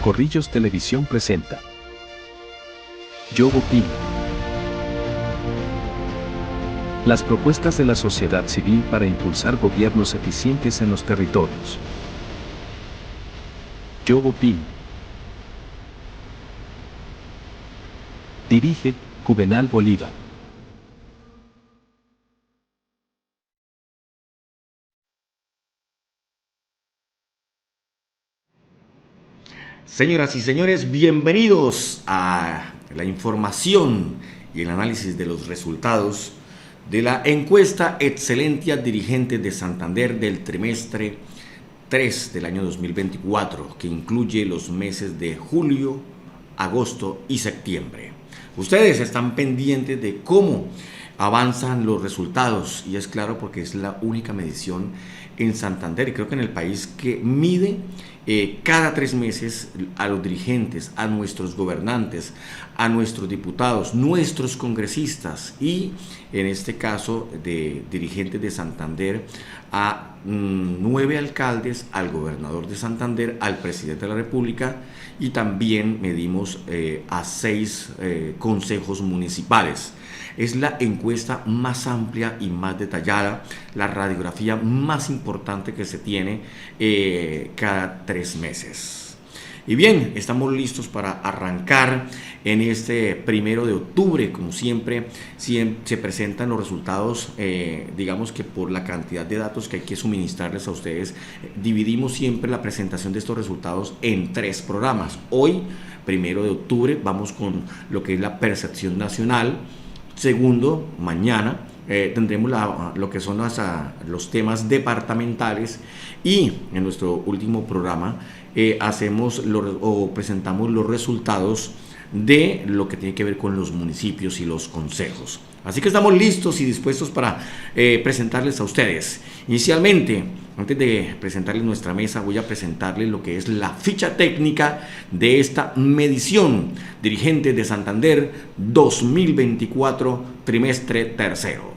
Corrillos Televisión presenta Yogopin. Las propuestas de la sociedad civil para impulsar gobiernos eficientes en los territorios. Yogopin. Dirige Juvenal Bolívar. Señoras y señores, bienvenidos a la información y el análisis de los resultados de la encuesta Excelentia Dirigentes de Santander del trimestre 3 del año 2024, que incluye los meses de julio, agosto y septiembre. Ustedes están pendientes de cómo avanzan los resultados, y es claro porque es la única medición en Santander y creo que en el país que mide cada 3 meses a los dirigentes, a nuestros gobernantes, a nuestros diputados, nuestros congresistas y en este caso de dirigentes de Santander a 9 alcaldes, al gobernador de Santander, al presidente de la República y también medimos a 6 consejos municipales. Es la encuesta más amplia y más detallada, la radiografía más importante que se tiene cada 3 meses. Y bien, estamos listos para arrancar en este 1 de octubre. Como siempre, se presentan los resultados, digamos que por la cantidad de datos que hay que suministrarles a ustedes, dividimos siempre la presentación de estos resultados en 3 programas. Hoy, 1 de octubre, vamos con lo que es la percepción nacional. Segundo, mañana tendremos lo que son los temas departamentales y en nuestro último programa presentamos los resultados de lo que tiene que ver con los municipios y los consejos. Así que estamos listos y dispuestos para presentarles a ustedes. Inicialmente, antes de presentarles nuestra mesa, voy a presentarles lo que es la ficha técnica de esta medición Dirigentes de Santander 2024, trimestre tercero.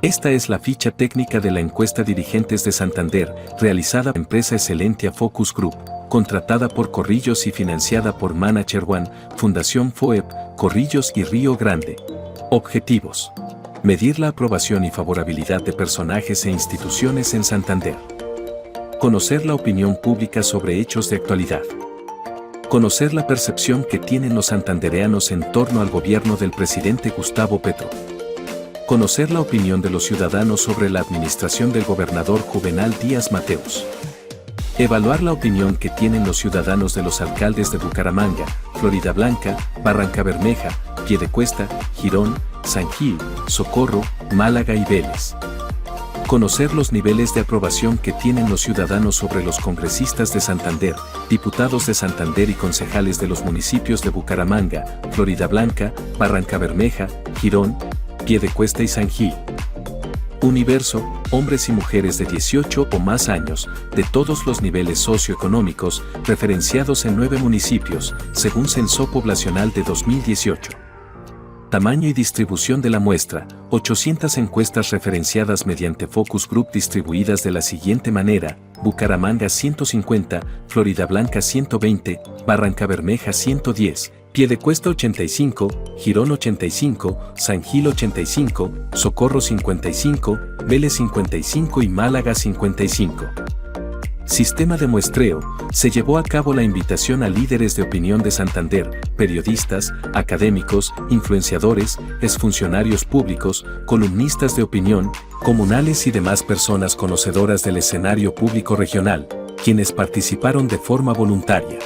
Esta es la ficha técnica de la encuesta Dirigentes de Santander, realizada por la empresa Excelentia Focus Group, contratada por Corrillos y financiada por Manager One, Fundación FOEP, Corrillos y Río Grande. Objetivos: medir la aprobación y favorabilidad de personajes e instituciones en Santander. Conocer la opinión pública sobre hechos de actualidad. Conocer la percepción que tienen los santandereanos en torno al gobierno del presidente Gustavo Petro. Conocer la opinión de los ciudadanos sobre la administración del gobernador Juvenal Díaz Mateus. Evaluar la opinión que tienen los ciudadanos de los alcaldes de Bucaramanga, Floridablanca, Barrancabermeja, Piedecuesta, Girón, San Gil, Socorro, Málaga y Vélez. Conocer los niveles de aprobación que tienen los ciudadanos sobre los congresistas de Santander, diputados de Santander y concejales de los municipios de Bucaramanga, Floridablanca, Barrancabermeja, Girón, Piedecuesta y San Gil. Universo: hombres y mujeres de 18 o más años, de todos los niveles socioeconómicos, referenciados en 9 municipios, según Censo Poblacional de 2018. Tamaño y distribución de la muestra: 800 encuestas referenciadas mediante Focus Group distribuidas de la siguiente manera: Bucaramanga 150, Floridablanca 120, Barrancabermeja 110, Piedecuesta 85, Girón 85, San Gil 85, Socorro 55, Vélez 55 y Málaga 55. Sistema de muestreo: se llevó a cabo la invitación a líderes de opinión de Santander, periodistas, académicos, influenciadores, exfuncionarios públicos, columnistas de opinión, comunales y demás personas conocedoras del escenario público regional, quienes participaron de forma voluntaria.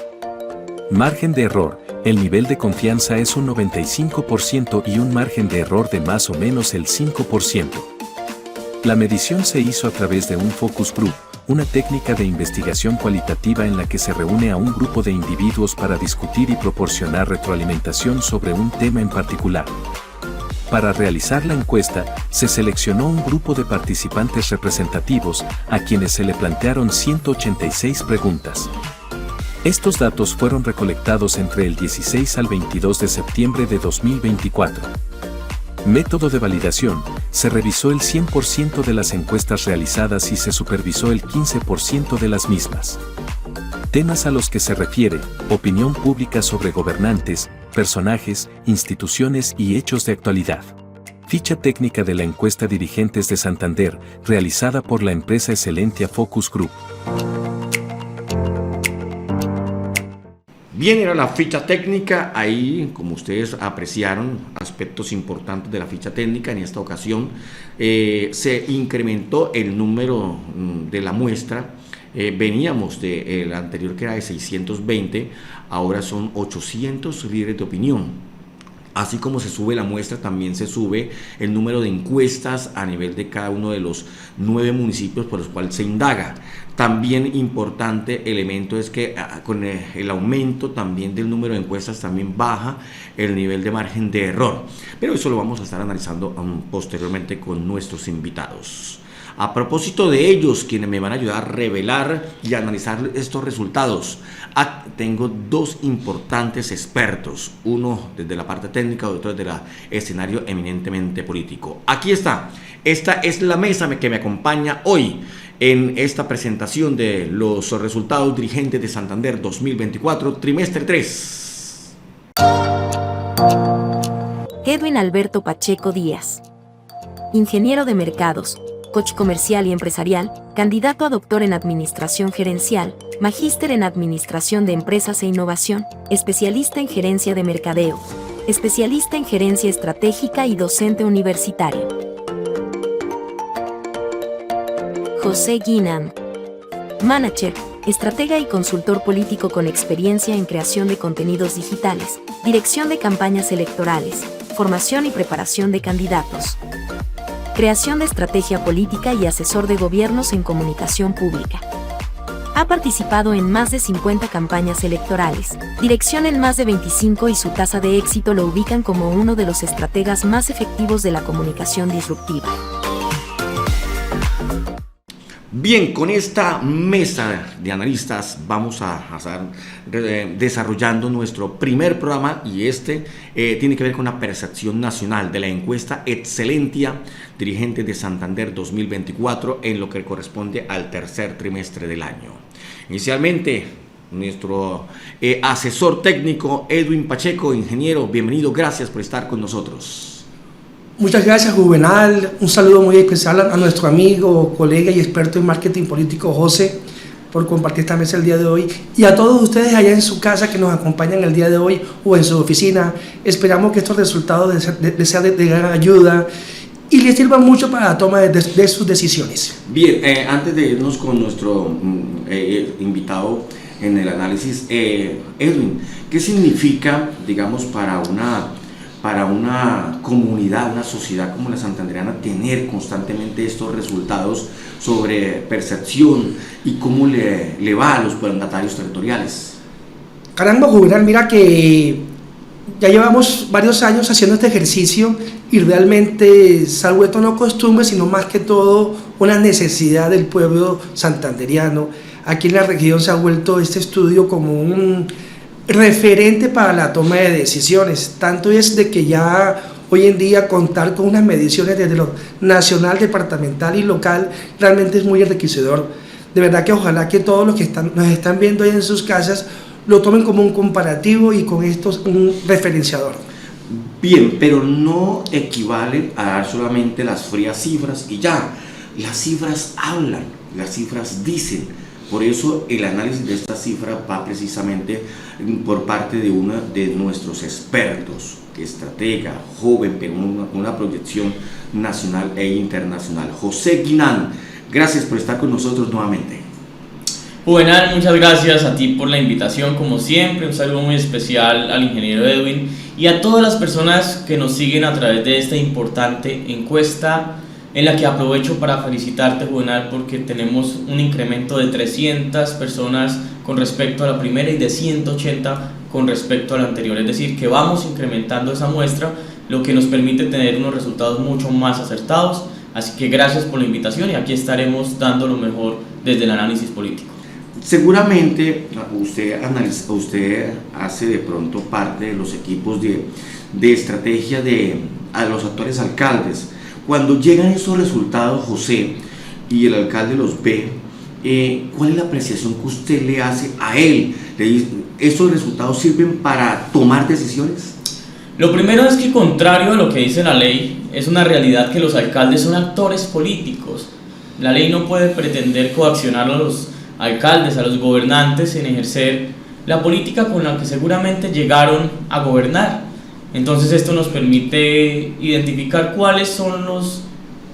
Margen de error: el nivel de confianza es un 95% y un margen de error de más o menos el 5%. La medición se hizo a través de un focus group, una técnica de investigación cualitativa en la que se reúne a un grupo de individuos para discutir y proporcionar retroalimentación sobre un tema en particular. Para realizar la encuesta, se seleccionó un grupo de participantes representativos, a quienes se le plantearon 186 preguntas. Estos datos fueron recolectados entre el 16 al 22 de septiembre de 2024. Método de validación: se revisó el 100% de las encuestas realizadas y se supervisó el 15% de las mismas. Temas a los que se refiere, opinión pública sobre gobernantes, personajes, instituciones y hechos de actualidad. Ficha técnica de la encuesta Dirigentes de Santander, realizada por la empresa Excelentia Focus Group. Bien, era la ficha técnica. Ahí, como ustedes apreciaron, aspectos importantes de la ficha técnica. En esta ocasión se incrementó el número de la muestra. Veníamos del anterior, que era de 620, ahora son 800 líderes de opinión. Así como se sube la muestra, también se sube el número de encuestas a nivel de cada uno de los 9 municipios por los cuales se indaga. También importante elemento es que con el aumento también del número de encuestas también baja el nivel de margen de error. Pero eso lo vamos a estar analizando posteriormente con nuestros invitados. A propósito de ellos, quienes me van a ayudar a revelar y a analizar estos resultados, tengo 2 importantes expertos, uno desde la parte técnica, otro desde el escenario eminentemente político. Aquí está, esta es la mesa que me acompaña hoy en esta presentación de los resultados Dirigentes de Santander 2024, trimestre 3. Edwin Alberto Pacheco Díaz, ingeniero de mercados, coach comercial y empresarial, candidato a doctor en Administración Gerencial, magíster en Administración de Empresas e Innovación, especialista en Gerencia de Mercadeo, especialista en Gerencia Estratégica y docente universitario. José Guinan, manager, estratega y consultor político con experiencia en creación de contenidos digitales, dirección de campañas electorales, formación y preparación de candidatos, creación de estrategia política y asesor de gobiernos en comunicación pública. Ha participado en más de 50 campañas electorales, dirección en más de 25 y su tasa de éxito lo ubican como uno de los estrategas más efectivos de la comunicación disruptiva. Bien, con esta mesa de analistas vamos a estar desarrollando nuestro primer programa y tiene que ver con la percepción nacional de la encuesta Excelentia Dirigentes de Santander 2024 en lo que corresponde al tercer trimestre del año. Inicialmente, nuestro asesor técnico Edwin Pacheco, ingeniero, bienvenido, gracias por estar con nosotros. Muchas gracias, Juvenal. Un saludo muy especial a nuestro amigo, colega y experto en marketing político, José, por compartir esta mesa el día de hoy. Y a todos ustedes allá en su casa que nos acompañan el día de hoy o en su oficina. Esperamos que estos resultados les sean de gran ayuda y les sirvan mucho para la toma de sus decisiones. Bien, antes de irnos con nuestro invitado en el análisis, Edwin, ¿qué significa, digamos, para una comunidad, una sociedad como la santandereana, tener constantemente estos resultados sobre percepción y cómo le va a los mandatarios territoriales? Caramba, Juvenal, mira que ya llevamos varios años haciendo este ejercicio y realmente se ha vuelto no costumbre, sino más que todo una necesidad del pueblo santandereano. Aquí en la región se ha vuelto este estudio como un referente para la toma de decisiones, tanto es de que ya hoy en día contar con unas mediciones desde lo nacional, departamental y local realmente es muy enriquecedor. De verdad que ojalá que todos los que nos están viendo ahí en sus casas lo tomen como un comparativo y con esto un referenciador. Bien, pero no equivale a dar solamente las frías cifras y ya. Las cifras hablan, las cifras dicen. Por eso el análisis de esta cifra va precisamente por parte de uno de nuestros expertos, estratega, joven, pero una proyección nacional e internacional. José Guinan, gracias por estar con nosotros nuevamente. Juvenal, muchas gracias a ti por la invitación, como siempre, un saludo muy especial al ingeniero Edwin y a todas las personas que nos siguen a través de esta importante encuesta, en la que aprovecho para felicitarte, Juvenal, porque tenemos un incremento de 300 personas con respecto a la primera y de 180 con respecto a la anterior, es decir, que vamos incrementando esa muestra, lo que nos permite tener unos resultados mucho más acertados. Así que gracias por la invitación y aquí estaremos dando lo mejor desde el análisis político. Seguramente usted hace de pronto parte de los equipos de estrategia a los actuales alcaldes. Cuando llegan esos resultados, José, y el alcalde los ve, ¿cuál es la apreciación que usted le hace a él? ¿Estos resultados sirven para tomar decisiones? Lo primero es que, contrario a lo que dice la ley, es una realidad que los alcaldes son actores políticos. La ley no puede pretender coaccionar a los alcaldes, a los gobernantes en ejercer la política con la que seguramente llegaron a gobernar. Entonces esto nos permite identificar cuáles son los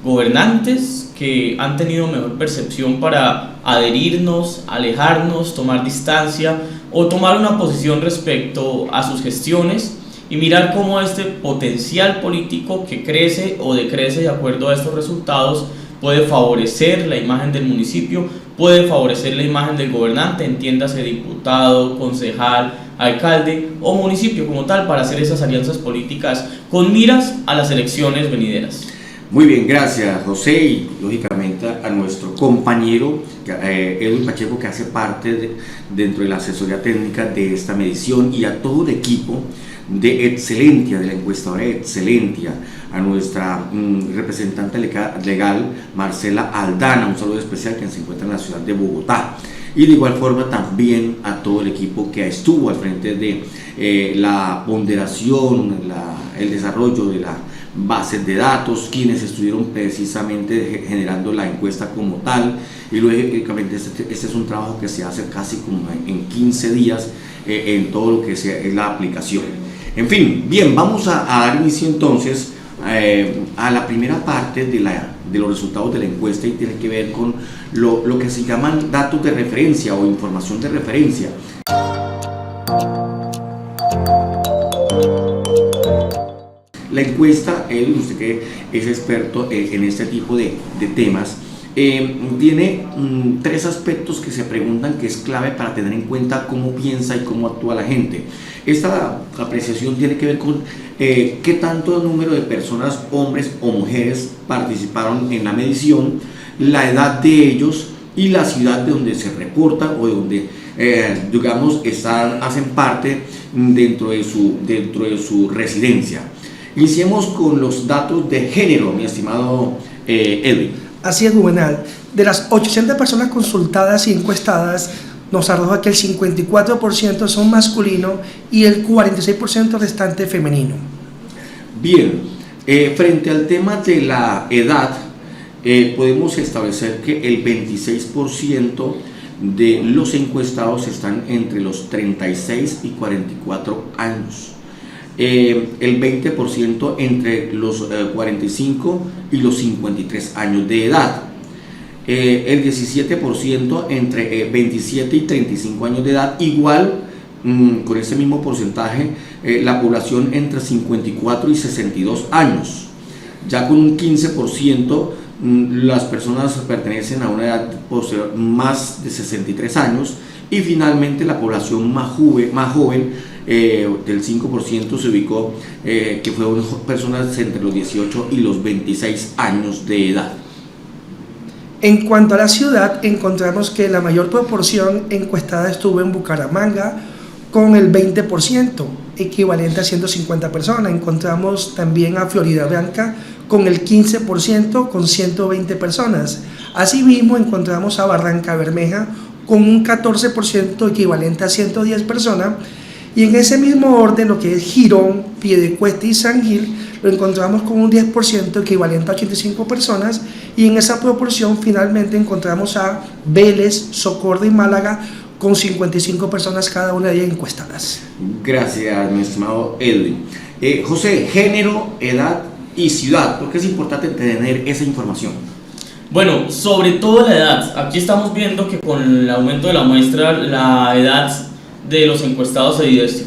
gobernantes que han tenido mejor percepción para adherirnos, alejarnos, tomar distancia o tomar una posición respecto a sus gestiones, y mirar cómo este potencial político que crece o decrece de acuerdo a estos resultados puede favorecer la imagen del municipio, puede favorecer la imagen del gobernante, entiéndase diputado, concejal, alcalde o municipio como tal, para hacer esas alianzas políticas con miras a las elecciones venideras. Muy bien, gracias José, y lógicamente a nuestro compañero Edwin Pacheco, que hace parte dentro de la asesoría técnica de esta medición, y a todo el equipo de Excelentia, de la encuestadora Excelentia, a nuestra representante legal Marcela Aldana, un saludo especial, que se encuentra en la ciudad de Bogotá, y de igual forma también a todo el equipo que estuvo al frente de la ponderación, el desarrollo de la bases de datos, quienes estuvieron precisamente generando la encuesta como tal, y lógicamente este es un trabajo que se hace casi como en 15 días en todo lo que es la aplicación. En fin, bien, vamos a dar inicio entonces a la primera parte de los resultados de la encuesta, y tiene que ver con lo que se llaman datos de referencia o información de referencia. La encuesta, usted que es experto en este tipo de temas, tiene tres aspectos que se preguntan, que es clave para tener en cuenta cómo piensa y cómo actúa la gente. Esta apreciación tiene que ver con qué tanto número de personas, hombres o mujeres, participaron en la medición, la edad de ellos y la ciudad de donde se reportan o de donde digamos hacen parte dentro de su residencia. Iniciemos con los datos de género, mi estimado Edwin. Así es, Juvenal. De las 800 personas consultadas y encuestadas, nos arroja que el 54% son masculino y el 46% restante femenino. Bien, frente al tema de la edad, podemos establecer que el 26% de los encuestados están entre los 36 y 44 años. El 20% entre los 45 y los 53 años de edad, el 17% entre 27 y 35 años de edad, igual con ese mismo porcentaje la población entre 54 y 62 años, ya con un 15% las personas pertenecen a una edad posterior más de 63 años, y finalmente la población más joven del 5% se ubicó, que fueron personas entre los 18 y los 26 años de edad. En cuanto a la ciudad, encontramos que la mayor proporción encuestada estuvo en Bucaramanga con el 20%, equivalente a 150 personas. Encontramos también a Florida Blanca con el 15%, con 120 personas. Asimismo, encontramos a Barranca Bermeja con un 14%, equivalente a 110 personas. Y en ese mismo orden, lo que es Girón, Piedecuesta y San Gil, lo encontramos con un 10%, equivalente a 85 personas, y en esa proporción finalmente encontramos a Vélez, Socorro y Málaga con 55 personas cada una de ellas encuestadas. Gracias, mi estimado Edwin. José, género, edad y ciudad, ¿por qué es importante tener esa información? Bueno, sobre todo la edad. Aquí estamos viendo que con el aumento de la muestra, la edad de los encuestados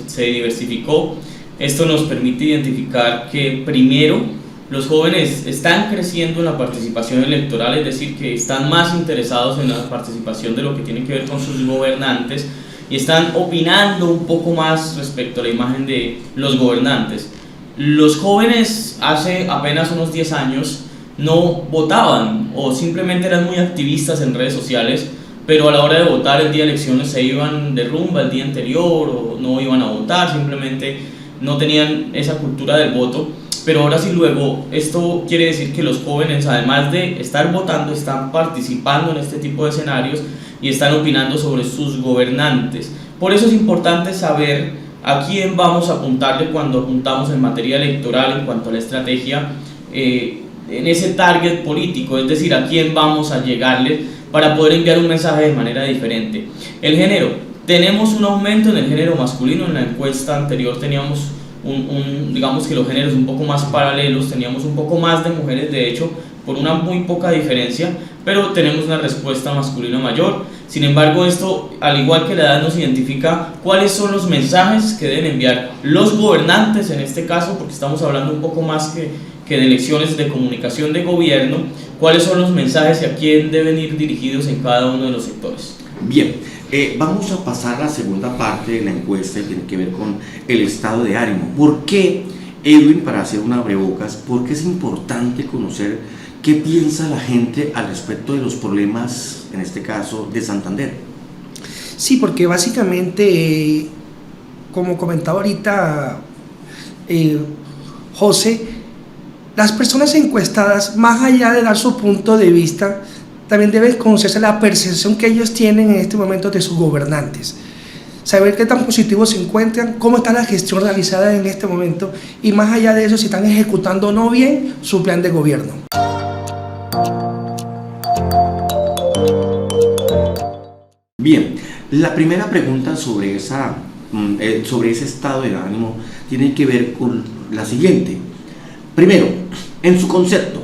se diversificó. Esto nos permite identificar que primero los jóvenes están creciendo en la participación electoral, es decir, que están más interesados en la participación de lo que tiene que ver con sus gobernantes y están opinando un poco más respecto a la imagen de los gobernantes. Los jóvenes hace apenas unos 10 años no votaban o simplemente eran muy activistas en redes sociales, pero a la hora de votar el día de elecciones se iban de rumba el día anterior o no iban a votar, simplemente no tenían esa cultura del voto. pero ahora sí luego esto quiere decir que los jóvenes, además de estar votando, están participando en este tipo de escenarios y están opinando sobre sus gobernantes. Por eso es importante saber a quién vamos a apuntarle cuando apuntamos en materia electoral en cuanto a la estrategia, en ese target político, es decir, a quién vamos a llegarle para poder enviar un mensaje de manera diferente. El género, tenemos un aumento en el género masculino. En la encuesta anterior teníamos digamos que los géneros un poco más paralelos, teníamos un poco más de mujeres, de hecho, por una muy poca diferencia, pero tenemos una respuesta masculina mayor. Sin embargo, esto, al igual que la edad, nos identifica cuáles son los mensajes que deben enviar los gobernantes, en este caso, porque estamos hablando un poco más que de elecciones de comunicación de gobierno, cuáles son los mensajes y a quién deben ir dirigidos en cada uno de los sectores. Bien, vamos a pasar a la segunda parte de la encuesta, que tiene que ver con el estado de ánimo. ¿Por qué, Edwin, para hacer un abrebocas, por qué es importante conocer qué piensa la gente al respecto de los problemas, en este caso, de Santander? Sí, porque básicamente, como comentaba ahorita José, las personas encuestadas, más allá de dar su punto de vista, también deben conocerse la percepción que ellos tienen en este momento de sus gobernantes. Saber qué tan positivos se encuentran, cómo está la gestión realizada en este momento y más allá de eso, si están ejecutando o no bien su plan de gobierno. Bien, la primera pregunta sobre ese estado de ánimo tiene que ver con la siguiente. Primero, en su concepto,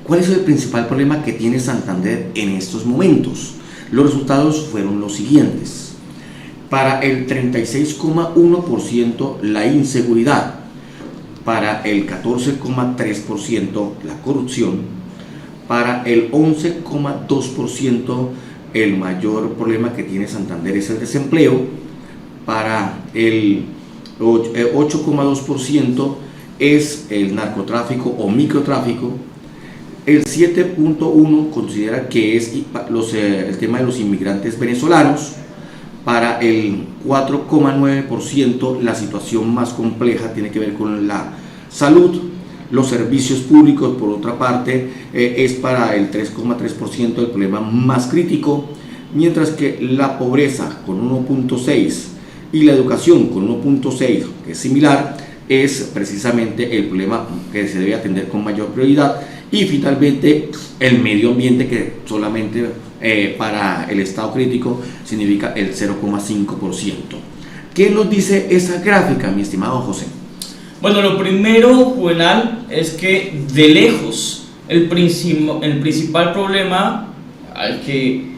¿cuál es el principal problema que tiene Santander en estos momentos? Los resultados fueron los siguientes. Para el 36,1% la inseguridad, para el 14,3% la corrupción, para el 11,2% el mayor problema que tiene Santander es el desempleo, para el 8,2% es el narcotráfico o microtráfico, el 7,1% considera que es el tema de los inmigrantes venezolanos, para el 4,9% la situación más compleja tiene que ver con la salud, los servicios públicos por otra parte es para el 3,3% el problema más crítico, mientras que la pobreza con 1,6% y la educación con 1,6%, que es similar, es precisamente el problema que se debe atender con mayor prioridad. Y finalmente el medio ambiente, que solamente para el estado crítico significa el 0,5%. ¿Qué nos dice esa gráfica, mi estimado José? Bueno, lo primero, Juvenal, es que de lejos el principal problema al que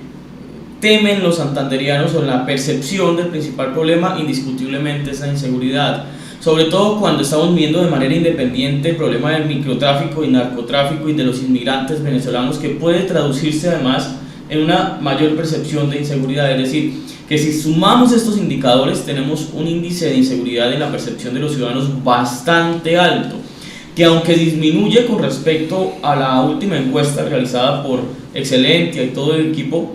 temen los santanderianos, o la percepción del principal problema, indiscutiblemente es la inseguridad. Sobre todo cuando estamos viendo de manera independiente el problema del microtráfico y narcotráfico y de los inmigrantes venezolanos, que puede traducirse además en una mayor percepción de inseguridad. Es decir, que si sumamos estos indicadores tenemos un índice de inseguridad en la percepción de los ciudadanos bastante alto, que aunque disminuye con respecto a la última encuesta realizada por Excelentia y todo el equipo,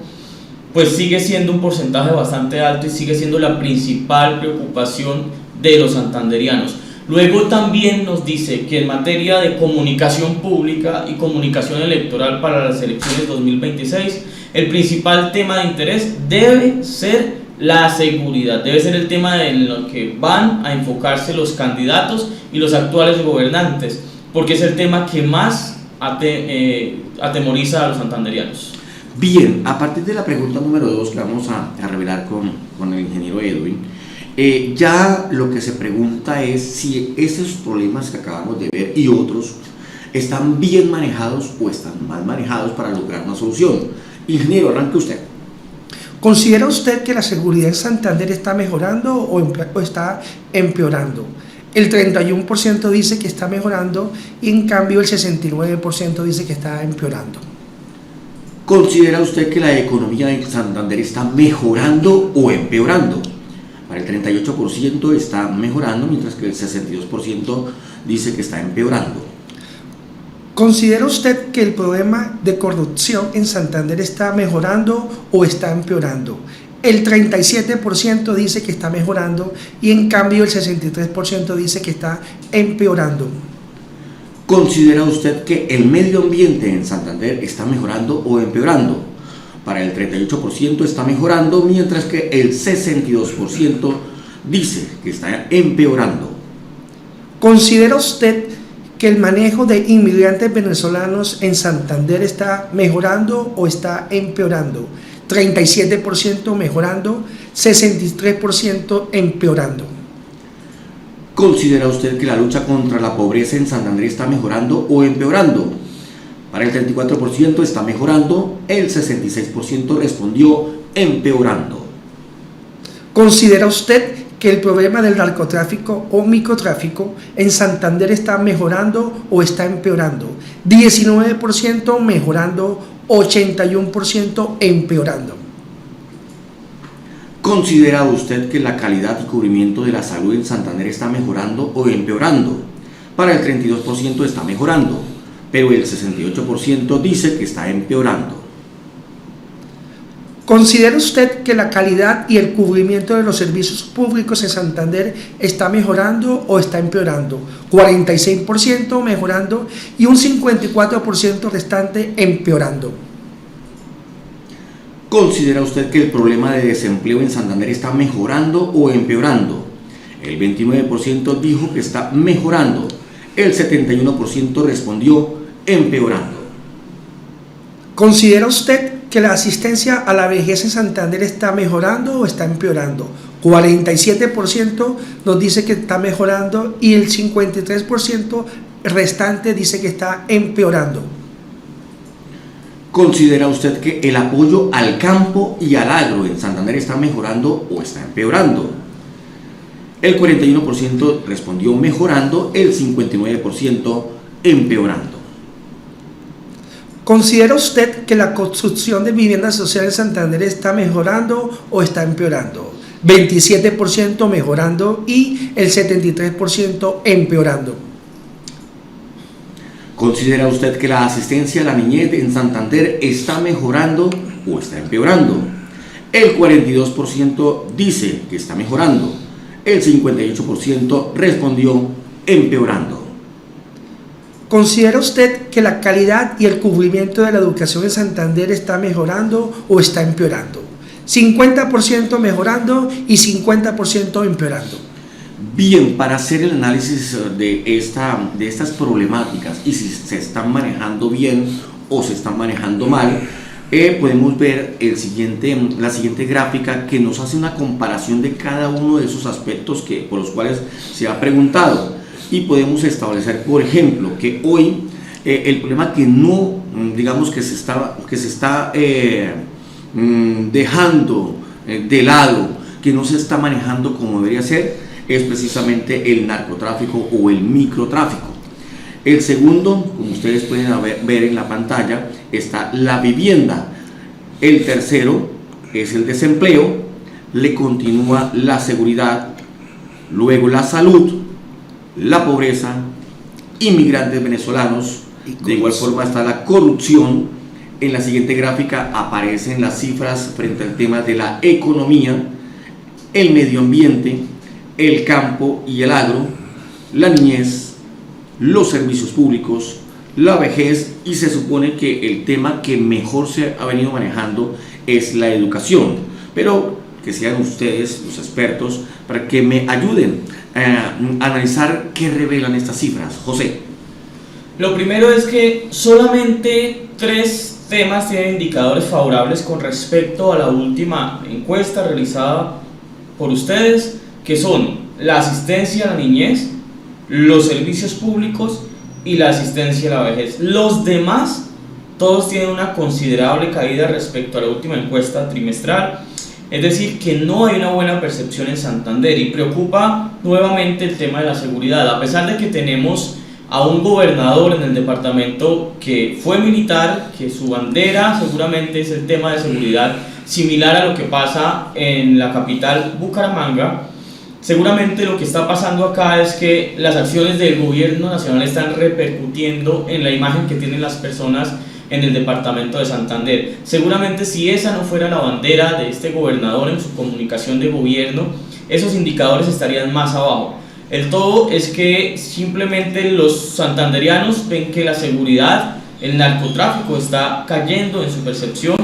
pues sigue siendo un porcentaje bastante alto y sigue siendo la principal preocupación de los santanderianos. Luego también nos dice que en materia de comunicación pública y comunicación electoral para las elecciones 2026, el principal tema de interés debe ser la seguridad, debe ser el tema en lo que van a enfocarse los candidatos y los actuales gobernantes, porque es el tema que más atemoriza a los santanderianos. Bien, a partir de la pregunta número 2 que vamos a revelar con el ingeniero Edwin, ya lo que se pregunta es si esos problemas que acabamos de ver y otros están bien manejados o están mal manejados para lograr una solución. Ingeniero, arranque usted. ¿Considera usted que la seguridad en Santander está mejorando o está empeorando? El 31% dice que está mejorando y en cambio el 69% dice que está empeorando. ¿Considera usted que la economía en Santander está mejorando o empeorando? Para el 38% está mejorando, mientras que el 62% dice que está empeorando. ¿Considera usted que el problema de corrupción en Santander está mejorando o está empeorando? El 37% dice que está mejorando y en cambio el 63% dice que está empeorando. ¿Considera usted que el medio ambiente en Santander está mejorando o empeorando? Para el 38% está mejorando, mientras que el 62% dice que está empeorando. ¿Considera usted que el manejo de inmigrantes venezolanos en Santander está mejorando o está empeorando? 37% mejorando, 63% empeorando. ¿Considera usted que la lucha contra la pobreza en Santander está mejorando o empeorando? Para el 34% está mejorando, el 66% respondió empeorando. ¿Considera usted que el problema del narcotráfico o microtráfico en Santander está mejorando o está empeorando? 19% mejorando, 81% empeorando. ¿Considera usted que la calidad y cubrimiento de la salud en Santander está mejorando o empeorando? Para el 32% está mejorando, pero el 68% dice que está empeorando. ¿Considera usted que la calidad y el cubrimiento de los servicios públicos en Santander está mejorando o está empeorando? 46% mejorando y un 54% restante empeorando. ¿Considera usted que el problema de desempleo en Santander está mejorando o empeorando? El 29% dijo que está mejorando, el 71% respondió empeorando. ¿Considera usted que la asistencia a la vejez en Santander está mejorando o está empeorando? 47% nos dice que está mejorando y el 53% restante dice que está empeorando. ¿Considera usted que el apoyo al campo y al agro en Santander está mejorando o está empeorando? El 41% respondió mejorando, el 59% empeorando. ¿Considera usted que la construcción de viviendas sociales en Santander está mejorando o está empeorando? 27% mejorando y el 73% empeorando. ¿Considera usted que la asistencia a la niñez en Santander está mejorando o está empeorando? El 42% dice que está mejorando, el 58% respondió empeorando. ¿Considera usted que la calidad y el cubrimiento de la educación en Santander está mejorando o está empeorando? 50% mejorando y 50% empeorando. Bien, para hacer el análisis de estas problemáticas y si se están manejando bien o se están manejando mal, podemos ver la siguiente gráfica que nos hace una comparación de cada uno de esos aspectos por los cuales se ha preguntado. Y podemos establecer, por ejemplo, que hoy el problema que no, digamos que se está dejando de lado, que no se está manejando como debería ser, es precisamente el narcotráfico o el microtráfico. El segundo, como ustedes pueden ver en la pantalla, está la vivienda. El tercero es el desempleo, le continúa la seguridad, luego la salud, la pobreza, inmigrantes venezolanos, de igual forma está la corrupción. En la siguiente gráfica aparecen las cifras frente al tema de la economía, el medio ambiente, el campo y el agro, la niñez, los servicios públicos, la vejez, y se supone que el tema que mejor se ha venido manejando es la educación, pero que sean ustedes los expertos para que me ayuden a analizar qué revelan estas cifras. José. Lo primero es que solamente 3 temas tienen indicadores favorables con respecto a la última encuesta realizada por ustedes, que son la asistencia a la niñez, los servicios públicos y la asistencia a la vejez. Los demás, todos tienen una considerable caída respecto a la última encuesta trimestral. Es decir, que no hay una buena percepción en Santander y preocupa nuevamente el tema de la seguridad, a pesar de que tenemos a un gobernador en el departamento que fue militar, que su bandera seguramente es el tema de seguridad, similar a lo que pasa en la capital Bucaramanga. Seguramente lo que está pasando acá es que las acciones del gobierno nacional están repercutiendo en la imagen que tienen las personas en el departamento de Santander. Seguramente si esa no fuera la bandera de este gobernador en su comunicación de gobierno, esos indicadores estarían más abajo. El todo es que simplemente los santanderianos ven que la seguridad, el narcotráfico está cayendo en su percepción.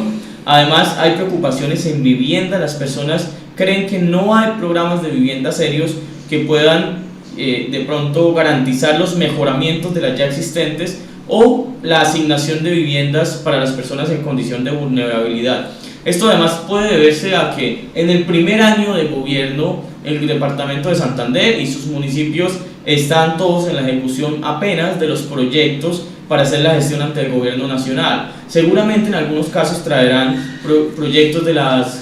Además, hay preocupaciones en vivienda. Las personas creen que no hay programas de vivienda serios que puedan de pronto garantizar los mejoramientos de las ya existentes o la asignación de viviendas para las personas en condición de vulnerabilidad. Esto además puede deberse a que en el primer año de gobierno el departamento de Santander y sus municipios están todos en la ejecución apenas de los proyectos para hacer la gestión ante el gobierno nacional. Seguramente en algunos casos traerán proyectos de las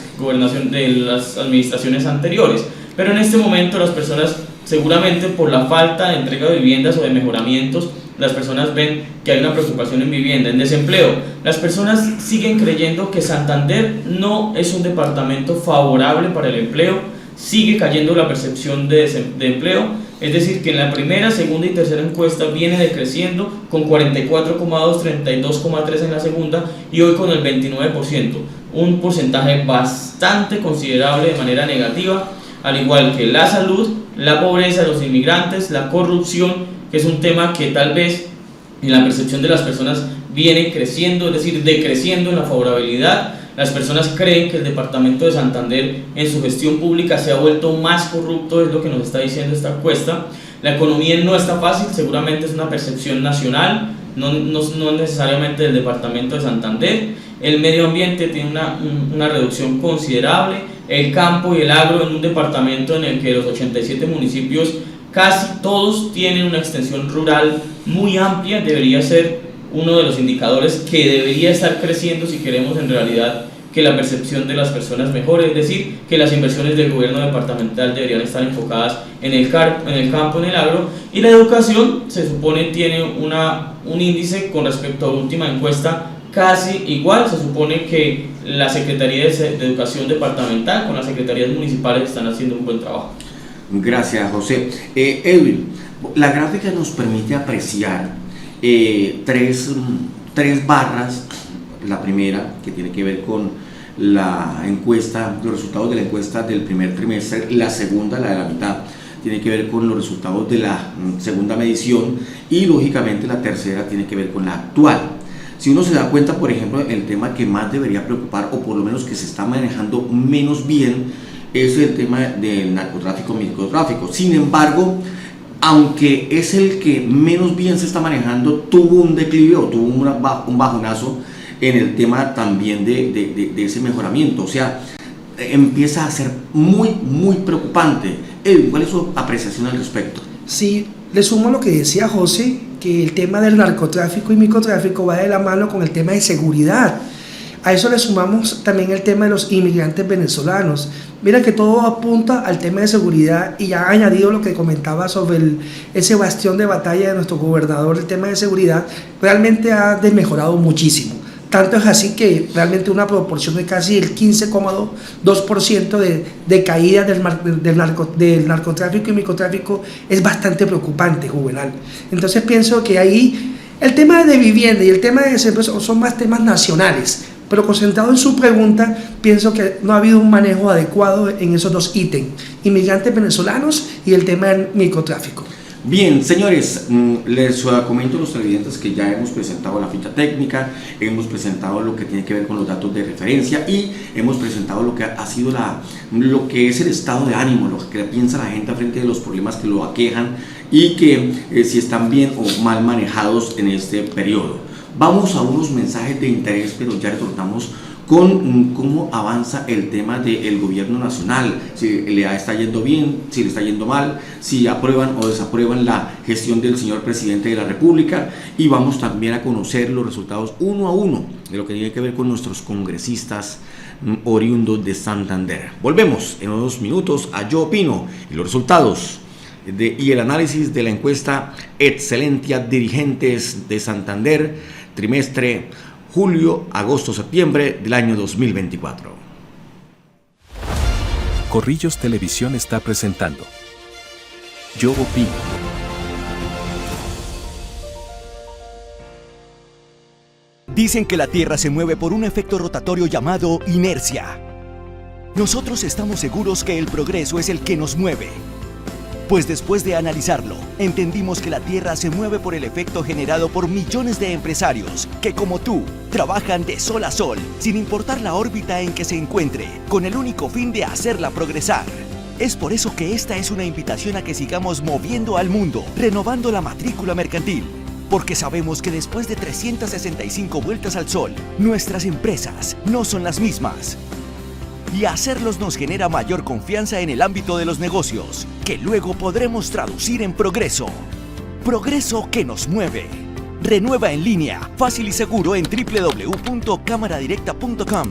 administraciones anteriores, pero en este momento las personas, seguramente por la falta de entrega de viviendas o de mejoramientos, las personas ven que hay una preocupación en vivienda, en desempleo. Las personas siguen creyendo que Santander no es un departamento favorable para el empleo, sigue cayendo la percepción de empleo, es decir, que en la primera, segunda y tercera encuesta viene decreciendo con 44,2, 32,3 en la segunda y hoy con el 29%, un porcentaje bastante considerable de manera negativa, al igual que la salud, la pobreza de los inmigrantes, la corrupción, que es un tema que tal vez en la percepción de las personas viene creciendo, es decir, decreciendo en la favorabilidad. Las personas creen que el departamento de Santander en su gestión pública se ha vuelto más corrupto, es lo que nos está diciendo esta encuesta. La economía no está fácil, seguramente es una percepción nacional, no necesariamente del departamento de Santander. El medio ambiente tiene una reducción considerable. El campo y el agro en un departamento en el que los 87 municipios casi todos tienen una extensión rural muy amplia, debería ser uno de los indicadores que debería estar creciendo si queremos en realidad que la percepción de las personas mejore, es decir, que las inversiones del gobierno departamental deberían estar enfocadas en el campo, en el agro, y la educación se supone tiene un índice con respecto a la última encuesta casi igual. Se supone que la Secretaría de Educación departamental con las secretarías municipales están haciendo un buen trabajo. Gracias, José. Edwin, la gráfica nos permite apreciar tres barras. La primera, que tiene que ver con la encuesta, los resultados de la encuesta del primer trimestre. La segunda, la de la mitad, tiene que ver con los resultados de la segunda medición. Y lógicamente la tercera tiene que ver con la actual. Si uno se da cuenta, por ejemplo, el tema que más debería preocupar, o por lo menos que se está manejando menos bien, es el tema del narcotráfico, microtráfico. Sin embargo, aunque es el que menos bien se está manejando, tuvo un declive o tuvo un bajonazo en el tema también de ese mejoramiento. O sea, empieza a ser muy, muy preocupante. ¿Cuál es su apreciación al respecto? Sí, le sumo lo que decía José, que el tema del narcotráfico y microtráfico va de la mano con el tema de seguridad. A eso le sumamos también el tema de los inmigrantes venezolanos. Mira que todo apunta al tema de seguridad, y ya ha añadido lo que comentaba sobre ese bastión de batalla de nuestro gobernador. El tema de seguridad realmente ha desmejorado muchísimo. Tanto es así que realmente una proporción de casi el 15,2% de caída del narcotráfico y microtráfico es bastante preocupante, Juvenal. Entonces pienso que ahí el tema de vivienda y el tema de desempleo son más temas nacionales, pero concentrado en su pregunta, pienso que no ha habido un manejo adecuado en esos dos ítems: inmigrantes venezolanos y el tema del microtráfico. Bien, señores, les comento a los televidentes que ya hemos presentado la ficha técnica, hemos presentado lo que tiene que ver con los datos de referencia y hemos presentado lo que ha sido lo que es el estado de ánimo, lo que piensa la gente frente a los problemas que lo aquejan y que si están bien o mal manejados en este periodo. Vamos a unos mensajes de interés, pero ya retornamos con cómo avanza el tema del gobierno nacional, si le está yendo bien, si le está yendo mal, si aprueban o desaprueban la gestión del señor presidente de la República, y vamos también a conocer los resultados uno a uno de lo que tiene que ver con nuestros congresistas oriundos de Santander. Volvemos en unos minutos a Yo Opino y los resultados y el análisis de la encuesta Excelentia Dirigentes de Santander, trimestre julio, agosto, septiembre del año 2024. Corrillos Televisión está presentando Yo Opino. Dicen que la Tierra se mueve por un efecto rotatorio llamado inercia. Nosotros estamos seguros que el progreso es el que nos mueve. Pues después de analizarlo, entendimos que la Tierra se mueve por el efecto generado por millones de empresarios que, como tú, trabajan de sol a sol, sin importar la órbita en que se encuentre, con el único fin de hacerla progresar. Es por eso que esta es una invitación a que sigamos moviendo al mundo, renovando la matrícula mercantil. Porque sabemos que después de 365 vueltas al sol, nuestras empresas no son las mismas. Y hacerlos nos genera mayor confianza en el ámbito de los negocios, que luego podremos traducir en progreso. Progreso que nos mueve. Renueva en línea, fácil y seguro en www.cámaradirecta.com.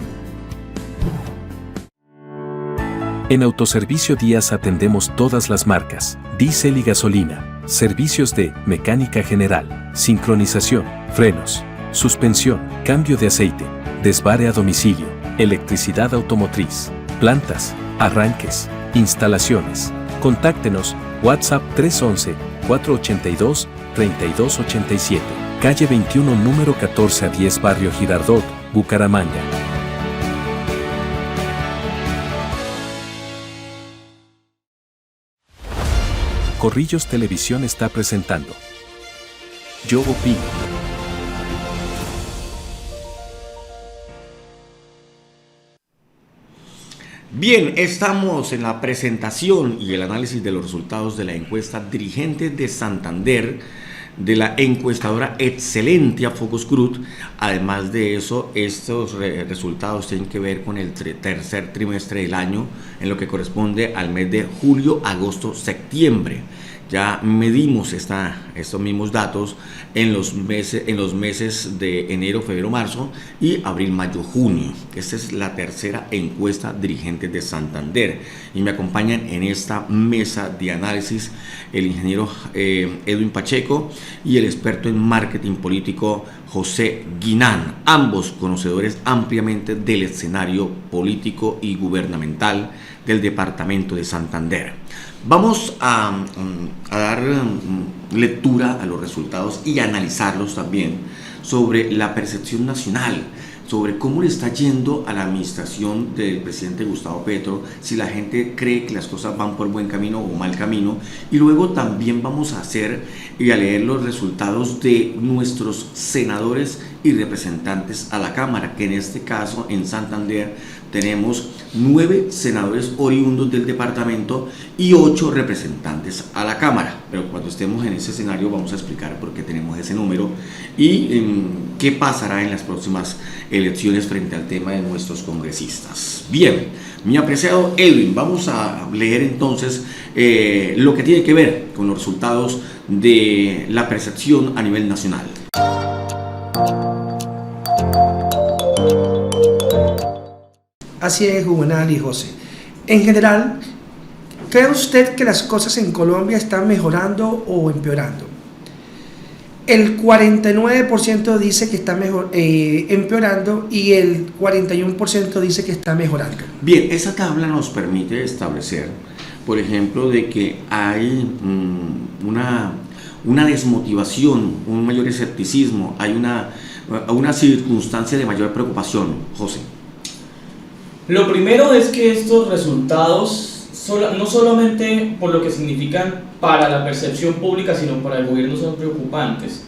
En Autoservicio Díaz atendemos todas las marcas, diésel y gasolina, servicios de mecánica general, sincronización, frenos, suspensión, cambio de aceite, desvare a domicilio, electricidad automotriz, plantas, arranques, instalaciones. Contáctenos, WhatsApp 311-482-3287, calle 21, número 14 a 10, Barrio Girardot, Bucaramanga. Corrillos Televisión está presentando Yo Opino. Bien, estamos en la presentación y el análisis de los resultados de la encuesta Dirigentes de Santander de la encuestadora Excelentia Focus Group. Además de eso, estos resultados tienen que ver con el tercer trimestre del año, en lo que corresponde al mes de julio, agosto, septiembre. Ya medimos estos mismos datos en los meses de enero, febrero, marzo y abril, mayo, junio. Esta es la tercera encuesta Dirigentes de Santander. Y me acompañan en esta mesa de análisis el ingeniero Edwin Pacheco y el experto en marketing político José Guinán, ambos conocedores ampliamente del escenario político y gubernamental del departamento de Santander. Vamos a dar lectura a los resultados y analizarlos también sobre la percepción nacional, sobre cómo le está yendo a la administración del presidente Gustavo Petro, si la gente cree que las cosas van por buen camino o mal camino. Y luego también vamos a hacer y a leer los resultados de nuestros senadores y representantes a la Cámara, que en este caso en Santander tenemos 9 senadores oriundos del departamento y 8 representantes a la Cámara. Pero cuando estemos en ese escenario vamos a explicar por qué tenemos ese número y qué pasará en las próximas elecciones frente al tema de nuestros congresistas. Bien, mi apreciado Edwin, vamos a leer entonces lo que tiene que ver con los resultados de la percepción a nivel nacional. Así es, Juvenal y José. En general, ¿cree usted que las cosas en Colombia están mejorando o empeorando? El 49% dice que está empeorando y el 41% dice que está mejorando. Bien, esa tabla nos permite establecer, por ejemplo, de que hay una desmotivación, un mayor escepticismo, hay una circunstancia de mayor preocupación. José. Lo primero es que estos resultados, no solamente por lo que significan para la percepción pública, sino para el gobierno, son preocupantes.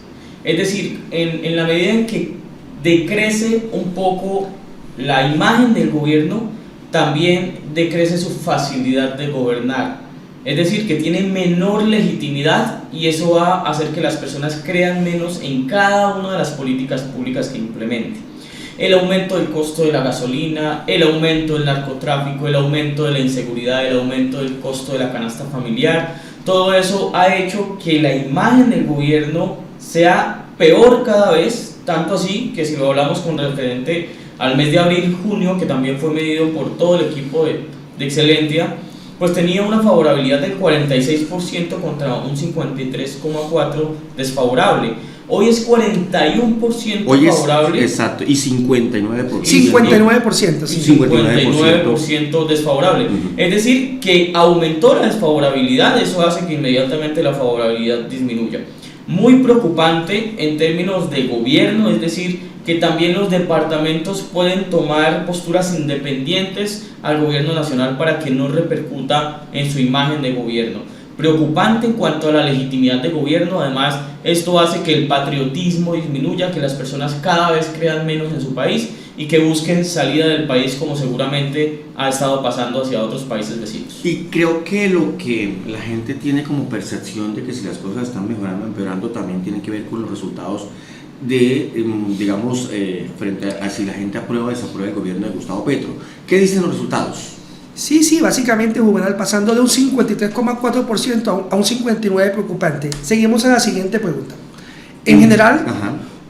Es decir, en la medida en que decrece un poco la imagen del gobierno, también decrece su facilidad de gobernar. Es decir, que tiene menor legitimidad y eso va a hacer que las personas crean menos en cada una de las políticas públicas que implemente. El aumento del costo de la gasolina, el aumento del narcotráfico, el aumento de la inseguridad, el aumento del costo de la canasta familiar, todo eso ha hecho que la imagen del gobierno sea peor cada vez, tanto así que si lo hablamos con referente al mes de abril-junio, que también fue medido por todo el equipo de Excelentia, pues tenía una favorabilidad del 46% contra un 53,4% desfavorable. Hoy es 41% favorable. Exacto, y 59%. 59%, sí. 59% desfavorable. Es decir, que aumentó la desfavorabilidad, eso hace que inmediatamente la favorabilidad disminuya. Muy preocupante en términos de gobierno, es decir, que también los departamentos pueden tomar posturas independientes al gobierno nacional para que no repercuta en su imagen de gobierno. preocupante en cuanto a la legitimidad de gobierno. Además, esto hace que el patriotismo disminuya, que las personas cada vez crean menos en su país y que busquen salida del país, como seguramente ha estado pasando hacia otros países vecinos. Y creo que lo que la gente tiene como percepción de que si las cosas están mejorando o empeorando también tiene que ver con los resultados de, digamos, frente a si la gente aprueba o desaprueba el gobierno de Gustavo Petro. ¿Qué dicen los resultados? Sí, básicamente, Juvenal, pasando de un 53,4% a un 59% preocupante. Seguimos a la siguiente pregunta. En general,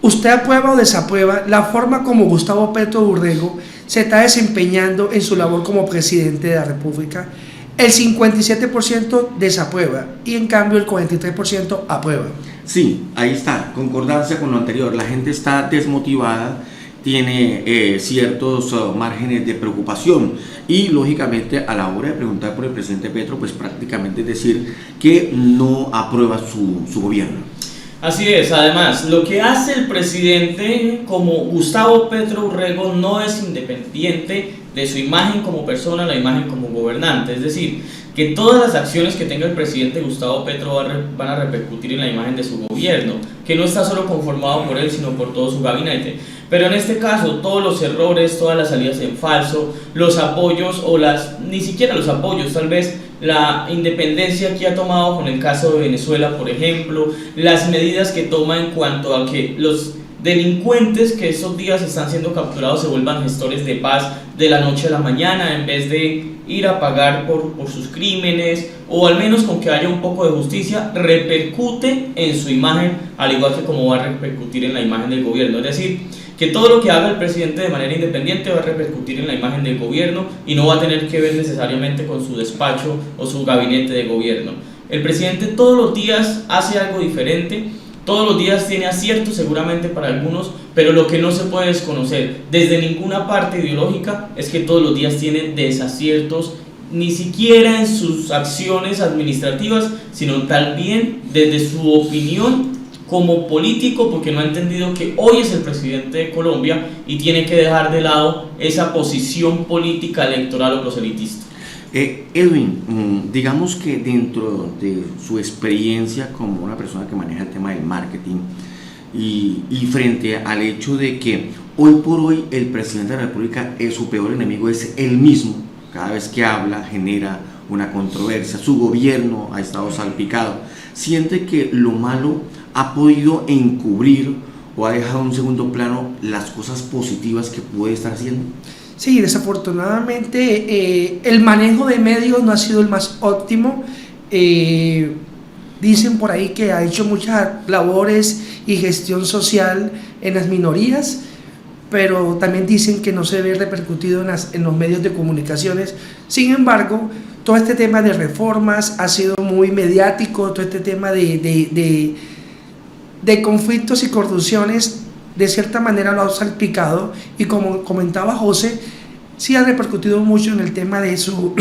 ¿usted aprueba o desaprueba la forma como Gustavo Petro Urrego se está desempeñando en su labor como presidente de la República? El 57% desaprueba y en cambio el 43% aprueba. Sí, ahí está, concordancia con lo anterior. La gente está desmotivada, tiene ciertos márgenes de preocupación y lógicamente a la hora de preguntar por el presidente Petro, pues prácticamente es decir que no aprueba su gobierno. Así es, además, lo que hace el presidente como Gustavo Petro Urrego no es independiente de su imagen como persona, la imagen como gobernante, es decir, que todas las acciones que tenga el presidente Gustavo Petro van a repercutir en la imagen de su gobierno, que no está solo conformado por él, sino por todo su gabinete. Pero en este caso, todos los errores, todas las salidas en falso, los apoyos ni siquiera los apoyos, tal vez la independencia que ha tomado con el caso de Venezuela, por ejemplo, las medidas que toma en cuanto a que los delincuentes que estos días están siendo capturados se vuelvan gestores de paz de la noche a la mañana, en vez de ir a pagar por sus crímenes, o al menos con que haya un poco de justicia, repercute en su imagen, al igual que como va a repercutir en la imagen del gobierno. Es decir, que todo lo que haga el presidente de manera independiente va a repercutir en la imagen del gobierno y no va a tener que ver necesariamente con su despacho o su gabinete de gobierno. El presidente todos los días hace algo diferente, todos los días tiene aciertos seguramente para algunos, pero lo que no se puede desconocer desde ninguna parte ideológica es que todos los días tiene desaciertos, ni siquiera en sus acciones administrativas, sino también desde su opinión como político, porque no ha entendido que hoy es el presidente de Colombia y tiene que dejar de lado esa posición política electoral o proselitista. Edwin, digamos que dentro de su experiencia como una persona que maneja el tema del marketing y frente al hecho de que hoy por hoy el presidente de la República su peor enemigo es él mismo, cada vez que habla genera una controversia, su gobierno ha estado salpicado, siente que lo malo ha podido encubrir o ha dejado en segundo plano las cosas positivas que puede estar haciendo. Sí, desafortunadamente el manejo de medios no ha sido el más óptimo. Dicen por ahí que ha hecho muchas labores y gestión social en las minorías, pero también dicen que no se ve repercutido en los medios de comunicaciones. Sin embargo, todo este tema de reformas ha sido muy mediático, todo este tema de conflictos y corrupciones de cierta manera lo ha salpicado, y como comentaba José, sí ha repercutido mucho en el tema de su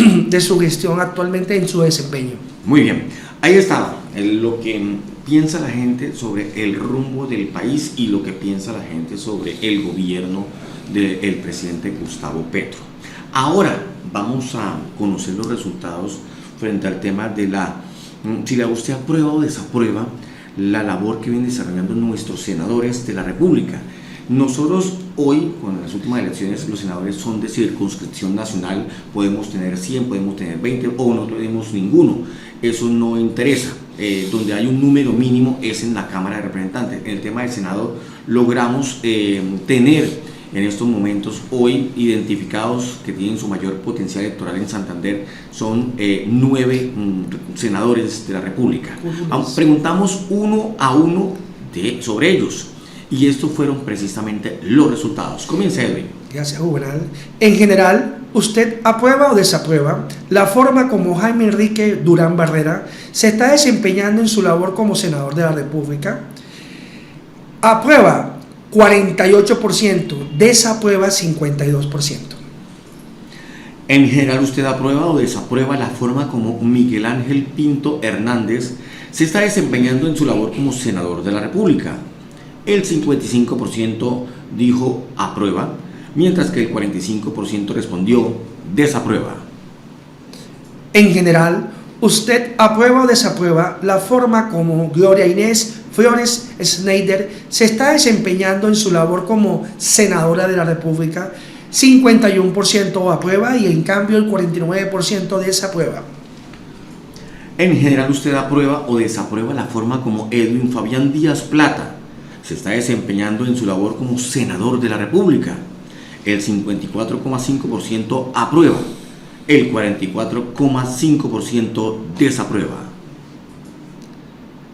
gestión actualmente, en su desempeño. Muy bien, ahí estaba lo que piensa la gente sobre el rumbo del país y lo que piensa la gente sobre el gobierno del presidente Gustavo Petro. Ahora vamos a conocer los resultados frente al tema de si usted aprueba o desaprueba la labor que vienen desarrollando nuestros senadores de la República. Nosotros hoy, con las últimas elecciones, los senadores son de circunscripción nacional, podemos tener 100, podemos tener 20 o no tenemos ninguno, eso no interesa. Donde hay un número mínimo es en la Cámara de Representantes. En el tema del Senado logramos tener en estos momentos hoy identificados que tienen su mayor potencial electoral en Santander son 9 senadores de la República. Preguntamos uno a uno sobre ellos y estos fueron precisamente los resultados. Comienza, Edwin. Gracias, Juvenal. En general, ¿usted aprueba o desaprueba la forma como Jaime Enrique Durán Barrera se está desempeñando en su labor como senador de la República? Aprueba 48%, desaprueba 52%. En general, ¿usted aprueba o desaprueba la forma como Miguel Ángel Pinto Hernández se está desempeñando en su labor como senador de la República? El 55% dijo aprueba, mientras que el 45% respondió desaprueba. En general, ¿Usted aprueba o desaprueba la forma como Gloria Inés Flores Schneider se está desempeñando en su labor como senadora de la República? 51% aprueba y en cambio el 49% desaprueba. En general, ¿usted aprueba o desaprueba la forma como Edwin Fabián Díaz Plata se está desempeñando en su labor como senador de la República? El 54,5% aprueba, el 44,5% desaprueba.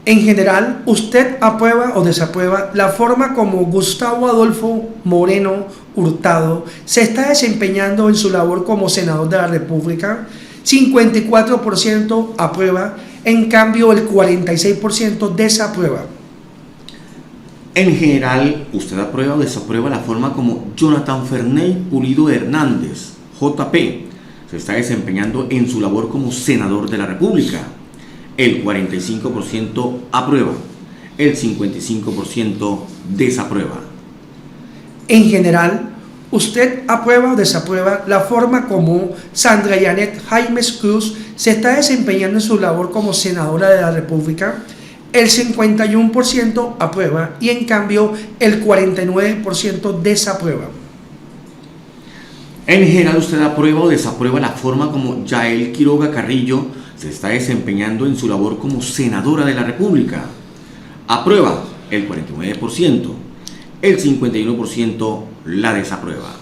En general, ¿usted aprueba o desaprueba la forma como Gustavo Adolfo Moreno Hurtado se está desempeñando en su labor como senador de la República? 54% aprueba, en cambio el 46% desaprueba. En general, ¿usted aprueba o desaprueba la forma como Jonathan Ferney Pulido Hernández, JP, se está desempeñando en su labor como senador de la República? El 45% aprueba, el 55% desaprueba. En general, ¿usted aprueba o desaprueba la forma como Sandra Janet Jaimes Cruz se está desempeñando en su labor como senadora de la República? El 51% aprueba y en cambio el 49% desaprueba. En general, ¿usted aprueba o desaprueba la forma como Yael Quiroga Carrillo se está desempeñando en su labor como senadora de la República? Aprueba el 49%, el 51% la desaprueba.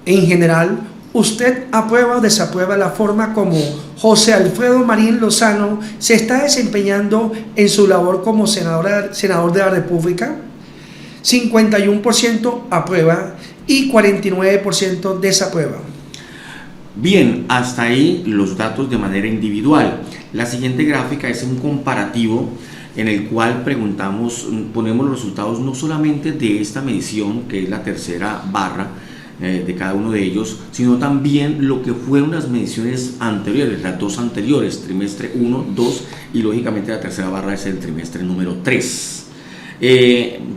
En general, ¿usted aprueba o desaprueba la forma como José Alfredo Marín Lozano se está desempeñando en su labor como senador de la República? 51% aprueba y 49% desaprueba. Bien, hasta ahí los datos de manera individual. La siguiente gráfica es un comparativo en el cual ponemos los resultados no solamente de esta medición, que es la tercera barra de cada uno de ellos, sino también lo que fueron las mediciones anteriores, las dos anteriores, trimestre 1, 2 y lógicamente la tercera barra es el trimestre número 3.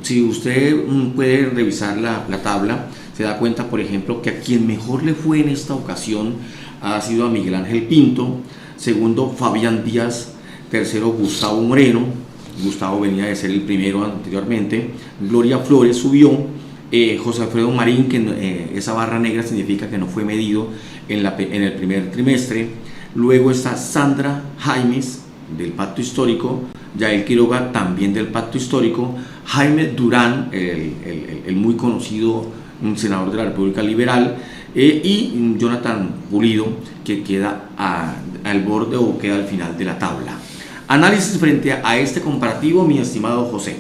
Si usted puede revisar la tabla, se da cuenta, por ejemplo, que a quien mejor le fue en esta ocasión ha sido a Miguel Ángel Pinto, segundo Fabián Díaz, tercero Gustavo Moreno, Gustavo venía de ser el primero anteriormente, Gloria Flores subió, José Alfredo Marín, que esa barra negra significa que no fue medido en el primer trimestre, luego está Sandra Jaimes del Pacto Histórico, Yael Quiroga también del Pacto Histórico, Jaime Durán, el muy conocido senador de la República Liberal, y Jonathan Pulido, que queda al borde o queda al final de la tabla. Análisis frente a este comparativo, mi estimado José.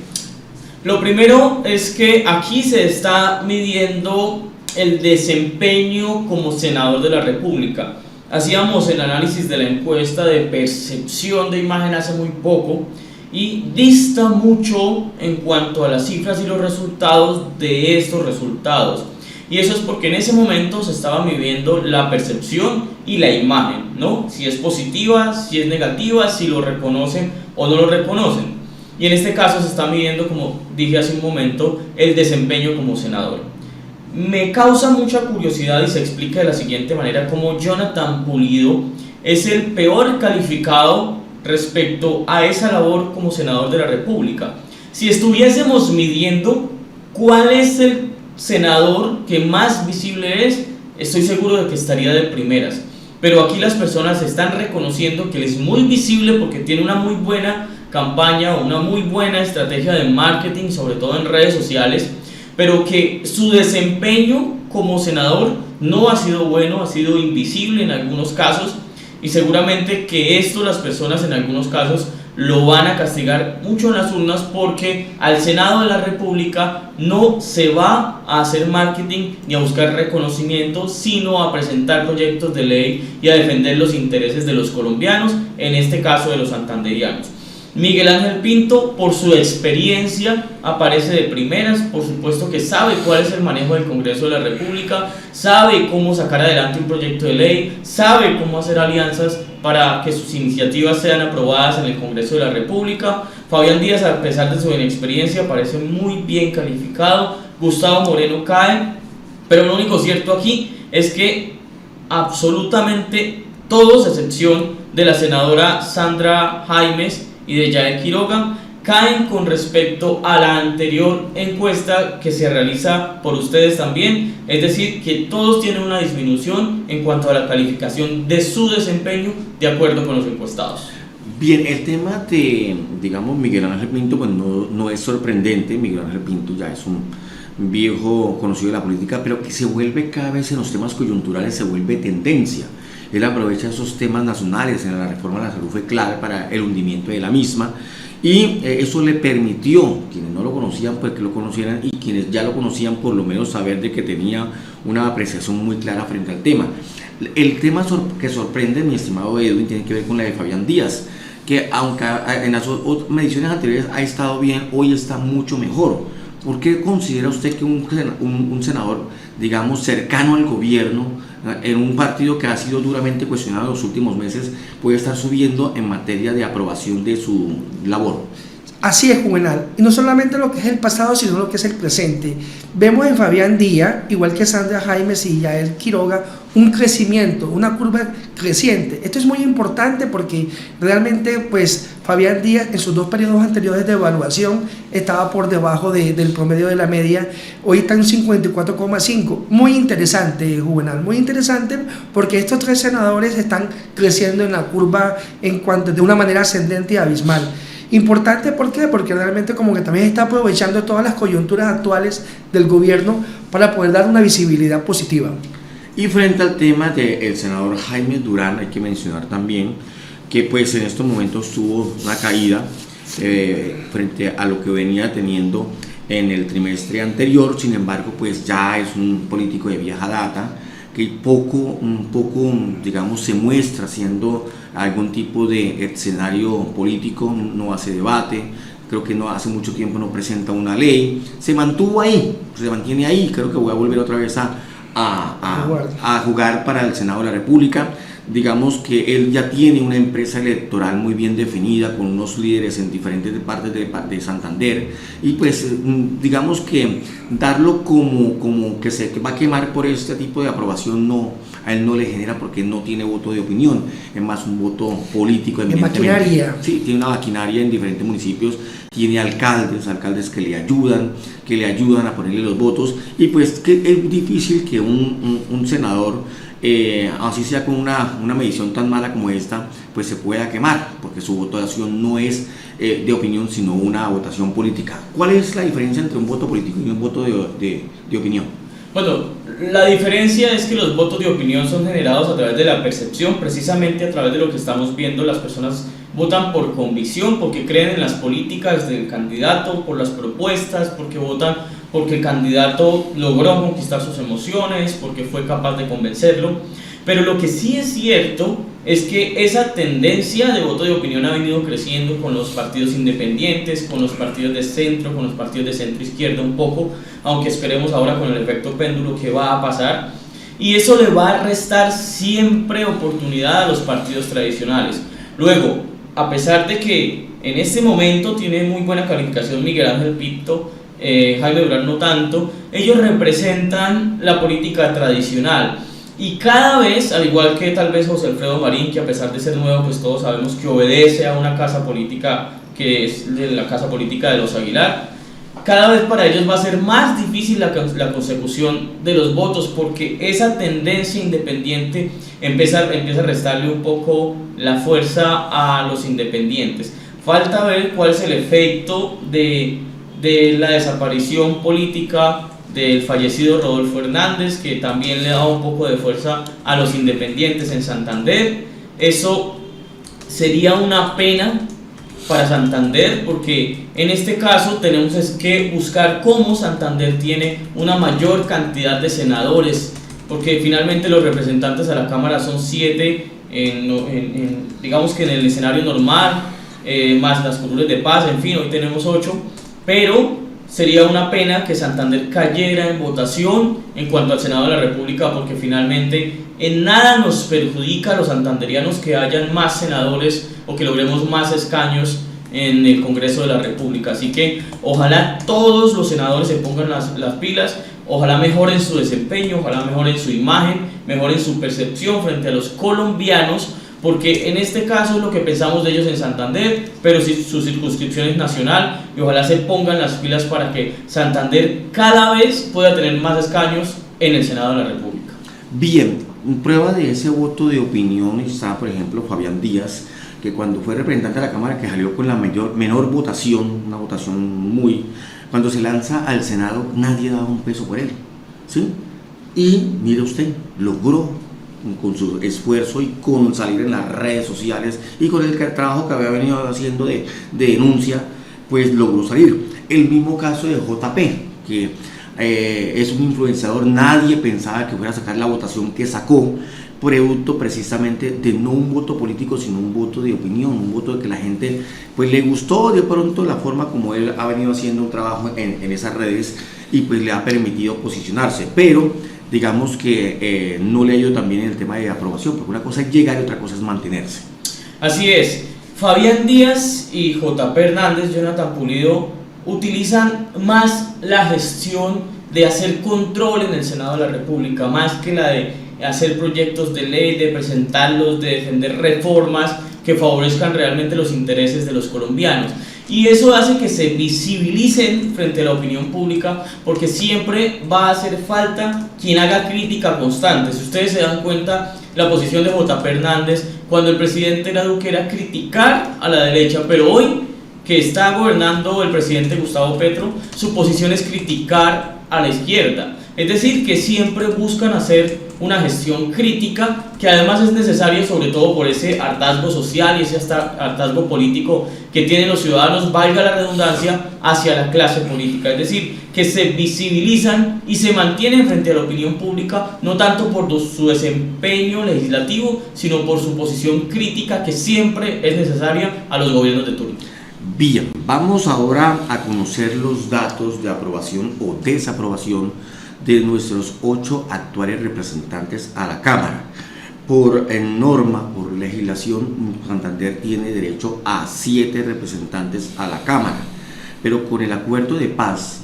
Lo primero es que aquí se está midiendo el desempeño como senador de la República. Hacíamos el análisis de la encuesta de percepción de imagen hace muy poco y dista mucho en cuanto a las cifras y los resultados de estos resultados. Y eso es porque en ese momento se estaba midiendo la percepción y la imagen, ¿no? Si es positiva, si es negativa, si lo reconocen o no lo reconocen. Y en este caso se está midiendo, como dije hace un momento, el desempeño como senador. Me causa mucha curiosidad y se explica de la siguiente manera cómo Jonathan Pulido es el peor calificado respecto a esa labor como senador de la República. Si estuviésemos midiendo cuál es el senador que más visible es, estoy seguro de que estaría de primeras. Pero aquí las personas están reconociendo que él es muy visible porque tiene una muy buena campaña, una muy buena estrategia de marketing, sobre todo en redes sociales, pero que su desempeño como senador no ha sido bueno, ha sido invisible en algunos casos, y seguramente que esto las personas en algunos casos lo van a castigar mucho en las urnas, porque al Senado de la República no se va a hacer marketing ni a buscar reconocimiento, sino a presentar proyectos de ley y a defender los intereses de los colombianos, en este caso de los santanderianos. Miguel Ángel Pinto, por su experiencia, aparece de primeras, por supuesto que sabe cuál es el manejo del Congreso de la República, sabe cómo sacar adelante un proyecto de ley, sabe cómo hacer alianzas para que sus iniciativas sean aprobadas en el Congreso de la República. Fabián Díaz, a pesar de su inexperiencia, parece muy bien calificado. Gustavo Moreno cae, pero lo único cierto aquí es que absolutamente todos a excepción de la senadora Sandra Jaimes y de Yael Quiroga, caen con respecto a la anterior encuesta que se realiza por ustedes también, es decir, que todos tienen una disminución en cuanto a la calificación de su desempeño de acuerdo con los encuestados. Bien, el tema de, digamos, Miguel Ángel Pinto, pues no es sorprendente. Miguel Ángel Pinto ya es un viejo conocido de la política, pero que se vuelve cada vez en los temas coyunturales, se vuelve tendencia. Él aprovecha esos temas nacionales. En la reforma de la salud fue clave para el hundimiento de la misma, y eso le permitió, quienes no lo conocían, pues que lo conocieran, y quienes ya lo conocían, por lo menos saber de que tenía una apreciación muy clara frente al tema. El tema que sorprende, mi estimado Edwin, tiene que ver con la de Fabián Díaz, que aunque en las mediciones anteriores ha estado bien, hoy está mucho mejor. ¿Por qué considera usted que un senador, digamos, cercano al gobierno, en un partido que ha sido duramente cuestionado en los últimos meses, puede estar subiendo en materia de aprobación de su labor? Así es, Juvenal, y no solamente lo que es el pasado, sino lo que es el presente. Vemos en Fabián Díaz, igual que Sandra Jaimes y Yael Quiroga, un crecimiento, una curva creciente. Esto es muy importante porque realmente, pues, Fabián Díaz en sus 2 periodos anteriores de evaluación estaba por debajo del promedio de la media. Hoy está en 54,5. Muy interesante, Juvenal, muy interesante, porque estos 3 senadores están creciendo en la curva de una manera ascendente y abismal. Importante, ¿por qué? Porque realmente como que también está aprovechando todas las coyunturas actuales del gobierno para poder dar una visibilidad positiva. Y frente al tema del senador Jaime Durán, hay que mencionar también que pues en estos momentos tuvo una caída frente a lo que venía teniendo en el trimestre anterior. Sin embargo, pues ya es un político de vieja data, que un poco, digamos, se muestra haciendo algún tipo de escenario político, no hace debate. Creo que no hace mucho tiempo no presenta una ley, se mantiene ahí. Creo que voy a volver otra vez a jugar para el Senado de la República. Digamos que él ya tiene una empresa electoral muy bien definida, con unos líderes en diferentes partes de Santander, y pues digamos que darlo como que se va a quemar por este tipo de aprobación, a él no le genera, porque no tiene voto de opinión, es más un voto político, evidentemente. Maquinaria. Sí, tiene una maquinaria en diferentes municipios, tiene alcaldes que le ayudan a ponerle los votos, y pues que es difícil que un senador, así sea con una medición tan mala como esta, pues se pueda quemar, porque su votación no es de opinión, sino una votación política. ¿Cuál es la diferencia entre un voto político y un voto de opinión? Bueno, la diferencia es que los votos de opinión son generados a través de la percepción, precisamente a través de lo que estamos viendo. Las personas votan por convicción, porque creen en las políticas del candidato, por las propuestas, porque votan porque el candidato logró conquistar sus emociones, porque fue capaz de convencerlo. Pero lo que sí es cierto es que esa tendencia de voto de opinión ha venido creciendo con los partidos independientes, con los partidos de centro, con los partidos de centro izquierda un poco, aunque esperemos ahora con el efecto péndulo qué va a pasar, y eso le va a restar siempre oportunidad a los partidos tradicionales. Luego, a pesar de que en este momento tiene muy buena calificación Miguel Ángel Pinto, Jaime Durán no tanto, ellos representan la política tradicional, y cada vez, al igual que tal vez José Alfredo Marín, que a pesar de ser nuevo, pues todos sabemos que obedece a una casa política que es de la casa política de los Aguilar, cada vez para ellos va a ser más difícil la consecución de los votos, porque esa tendencia independiente empieza a restarle un poco la fuerza a los independientes. Falta ver cuál es el efecto de la desaparición política del fallecido Rodolfo Hernández, que también le da un poco de fuerza a los independientes en Santander. Eso sería una pena para Santander, porque en este caso tenemos que buscar cómo Santander tiene una mayor cantidad de senadores, porque finalmente los representantes a la Cámara son 7, digamos que en el escenario normal, más las curules de paz, en fin, hoy tenemos 8, pero sería una pena que Santander cayera en votación en cuanto al Senado de la República, porque finalmente en nada nos perjudica a los santanderianos que hayan más senadores o que logremos más escaños en el Congreso de la República. Así que ojalá todos los senadores se pongan las pilas, ojalá mejoren su desempeño, ojalá mejoren su imagen, mejoren su percepción frente a los colombianos, porque en este caso es lo que pensamos de ellos en Santander, pero si su circunscripción es nacional, y ojalá se pongan las pilas para que Santander cada vez pueda tener más escaños en el Senado de la República. Bien, prueba de ese voto de opinión está, por ejemplo, Fabián Díaz, que cuando fue representante de la Cámara, que salió con la menor votación, una votación cuando se lanza al Senado, nadie daba un peso por él, ¿sí? Y mire usted, logró con su esfuerzo y con salir en las redes sociales y con el trabajo que había venido haciendo de denuncia, pues logró salir. El mismo caso de JP, que es un influenciador, nadie pensaba que fuera a sacar la votación que sacó, producto precisamente de no un voto político, sino un voto de opinión, un voto de que la gente pues le gustó de pronto la forma como él ha venido haciendo un trabajo en esas redes y pues le ha permitido posicionarse, pero digamos que no le ha ido también en el tema de aprobación, porque una cosa es llegar y otra cosa es mantenerse. Así es, Fabián Díaz y JP Hernández, Jonathan Pulido, utilizan más la gestión de hacer control en el Senado de la República, más que la de hacer proyectos de ley, de presentarlos, de defender reformas que favorezcan realmente los intereses de los colombianos. Y eso hace que se visibilicen frente a la opinión pública, porque siempre va a hacer falta quien haga crítica constante. Si ustedes se dan cuenta, la posición de JP Hernández cuando el presidente era Duque era criticar a la derecha, pero hoy que está gobernando el presidente Gustavo Petro, su posición es criticar a la izquierda. Es decir, que siempre buscan hacer una gestión crítica, que además es necesaria sobre todo por ese hartazgo social y ese hartazgo político que tienen los ciudadanos, valga la redundancia, hacia la clase política. Es decir, que se visibilizan y se mantienen frente a la opinión pública, no tanto por su desempeño legislativo, sino por su posición crítica que siempre es necesaria a los gobiernos de turno. Bien, vamos ahora a conocer los datos de aprobación o desaprobación de nuestros 8 actuales representantes a la Cámara. Por norma, por legislación, Santander tiene derecho a 7 representantes a la Cámara, pero con el acuerdo de paz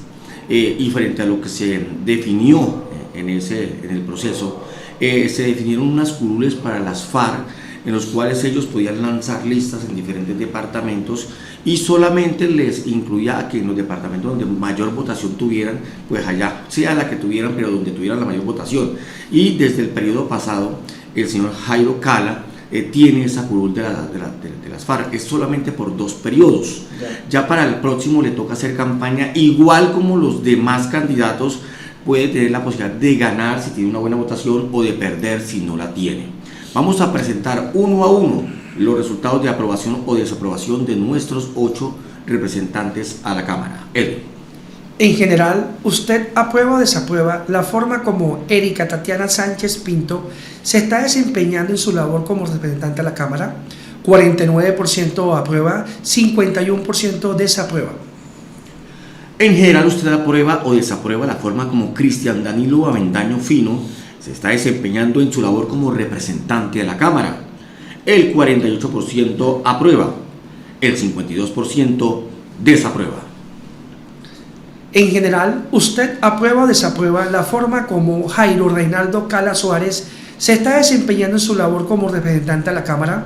y frente a lo que se definió en el proceso, se definieron unas curules para las FARC, en los cuales ellos podían lanzar listas en diferentes departamentos y solamente les incluía a que en los departamentos donde mayor votación tuvieran, pues allá sea la que tuvieran, pero donde tuvieran la mayor votación. Y desde el periodo pasado, el señor Jairo Cala tiene esa curul de las FARC, es solamente por 2 periodos. Ya para el próximo le toca hacer campaña, igual como los demás candidatos, puede tener la posibilidad de ganar si tiene una buena votación o de perder si no la tiene. Vamos a presentar uno a uno los resultados de aprobación o desaprobación de nuestros 8 representantes a la Cámara. Edwin. En general, ¿usted aprueba o desaprueba la forma como Erika Tatiana Sánchez Pinto se está desempeñando en su labor como representante a la Cámara? 49% aprueba, 51% desaprueba. En general, ¿usted aprueba o desaprueba la forma como Cristian Danilo Avendaño Fino se está desempeñando en su labor como representante de la Cámara? El 48% aprueba, el 52% desaprueba. En general, ¿usted aprueba o desaprueba la forma como Jairo Reinaldo Cala Suárez se está desempeñando en su labor como representante a la Cámara?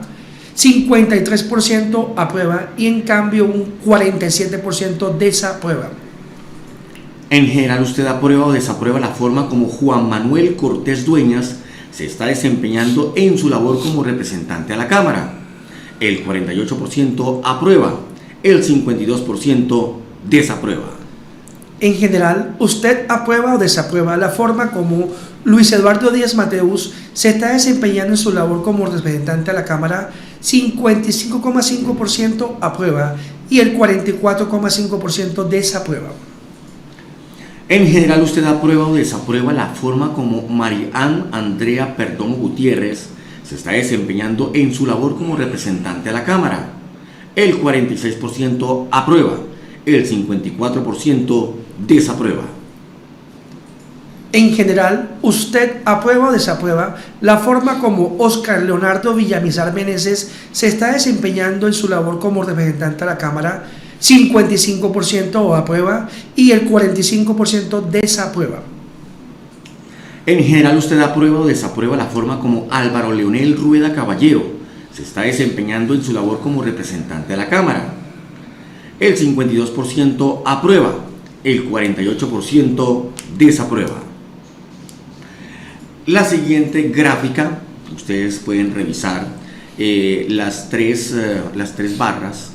53% aprueba y en cambio un 47% desaprueba. En general, ¿usted aprueba o desaprueba la forma como Juan Manuel Cortés Dueñas se está desempeñando en su labor como representante a la Cámara? El 48% aprueba, el 52% desaprueba. En general, ¿usted aprueba o desaprueba la forma como Luis Eduardo Díaz Mateus se está desempeñando en su labor como representante a la Cámara? 55,5% aprueba y el 44,5% desaprueba. En general, ¿usted aprueba o desaprueba la forma como Marian Andrea Perdomo Gutiérrez se está desempeñando en su labor como representante a la Cámara? El 46% aprueba, el 54% desaprueba. En general, ¿usted aprueba o desaprueba la forma como Óscar Leonardo Villamizar Meneses se está desempeñando en su labor como representante a la Cámara? 55% aprueba y el 45% desaprueba. En general, usted aprueba o desaprueba la forma como Álvaro Leonel Rueda Caballero se está desempeñando en su labor como representante de la Cámara. El 52% aprueba, el 48% desaprueba. La siguiente gráfica, ustedes pueden revisar las tres barras.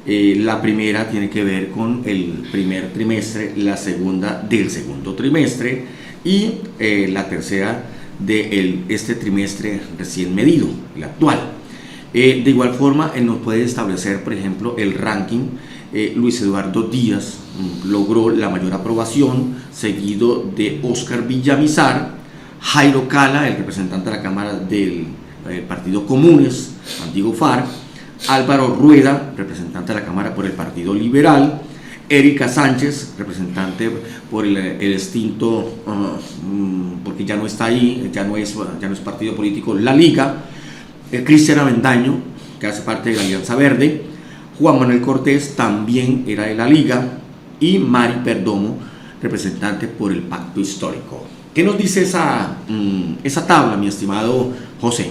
La primera tiene que ver con el primer trimestre, la segunda del segundo trimestre y la tercera de este trimestre recién medido, el actual. De igual forma, nos puede establecer, por ejemplo, el ranking. Luis Eduardo Díaz logró la mayor aprobación, seguido de Óscar Villamizar, Jairo Cala, el representante de la Cámara del Partido Comunes, antiguo FARC, Álvaro Rueda, representante de la Cámara por el Partido Liberal, Erika Sánchez, representante por el extinto, porque ya no está ahí, ya no es partido político, La Liga, Cristian Avendaño, que hace parte de la Alianza Verde, Juan Manuel Cortés, también era de La Liga, y Mari Perdomo, representante por el Pacto Histórico. ¿Qué nos dice esa tabla, mi estimado José?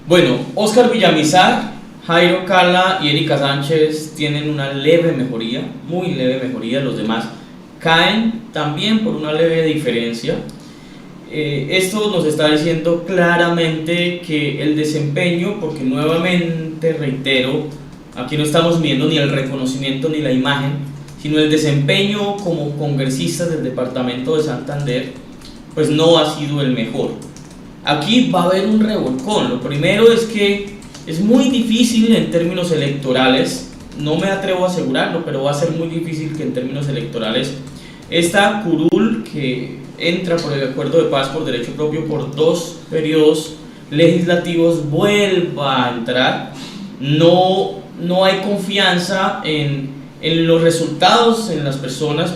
Bueno, Óscar Villamizar, Jairo Cala y Erika Sánchez tienen una leve mejoría, muy leve mejoría. Los demás caen también por una leve diferencia. Esto nos está diciendo claramente que el desempeño, porque nuevamente reitero, aquí no estamos viendo ni el reconocimiento ni la imagen, sino el desempeño como congresistas del departamento de Santander, pues no ha sido el mejor. Aquí va a haber un revolcón. Lo primero es que es muy difícil en términos electorales, no me atrevo a asegurarlo, pero va a ser muy difícil que en términos electorales esta curul que entra por el acuerdo de paz por derecho propio por 2 periodos legislativos vuelva a entrar. No hay confianza en los resultados, en las personas,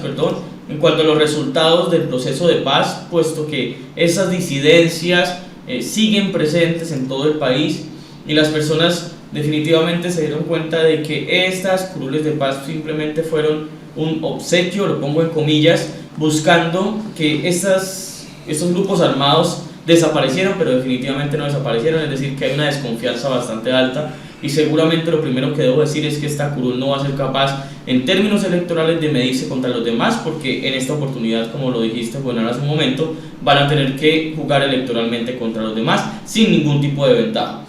en cuanto a los resultados del proceso de paz, puesto que esas disidencias siguen presentes en todo el país y las personas definitivamente se dieron cuenta de que estas curules de paz simplemente fueron un obsequio, lo pongo en comillas, buscando que estos grupos armados desaparecieran, pero definitivamente no desaparecieron, es decir, que hay una desconfianza bastante alta. Y seguramente lo primero que debo decir es que esta curul no va a ser capaz en términos electorales de medirse contra los demás, porque en esta oportunidad, como lo dijiste bueno hace un momento, van a tener que jugar electoralmente contra los demás sin ningún tipo de ventaja.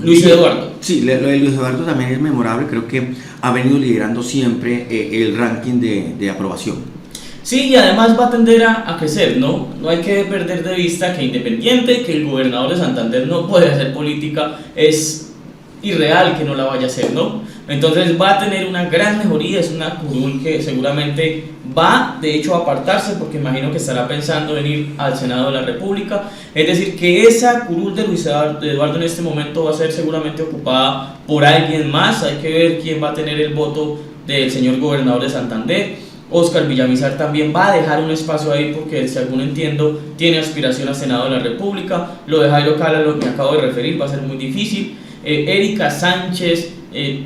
Luis Eduardo. Sí, lo de Luis Eduardo también es memorable, creo que ha venido liderando siempre el ranking de aprobación. Sí, y además va a tender a crecer, ¿no? No hay que perder de vista que independiente que el gobernador de Santander no puede hacer política, es irreal que no la vaya a hacer, ¿no? Entonces va a tener una gran mejoría, es una curul que seguramente va de hecho a apartarse, porque imagino que estará pensando en ir al Senado de la República, es decir, que esa curul de Luis Eduardo en este momento va a ser seguramente ocupada por alguien más. Hay que ver quién va a tener el voto del señor gobernador de Santander. Óscar Villamizar también va a dejar un espacio ahí porque, según entiendo, tiene aspiración a Senado de la República. Lo de Jairo Cala, lo que acabo de referir, va a ser muy difícil. Erika Sánchez,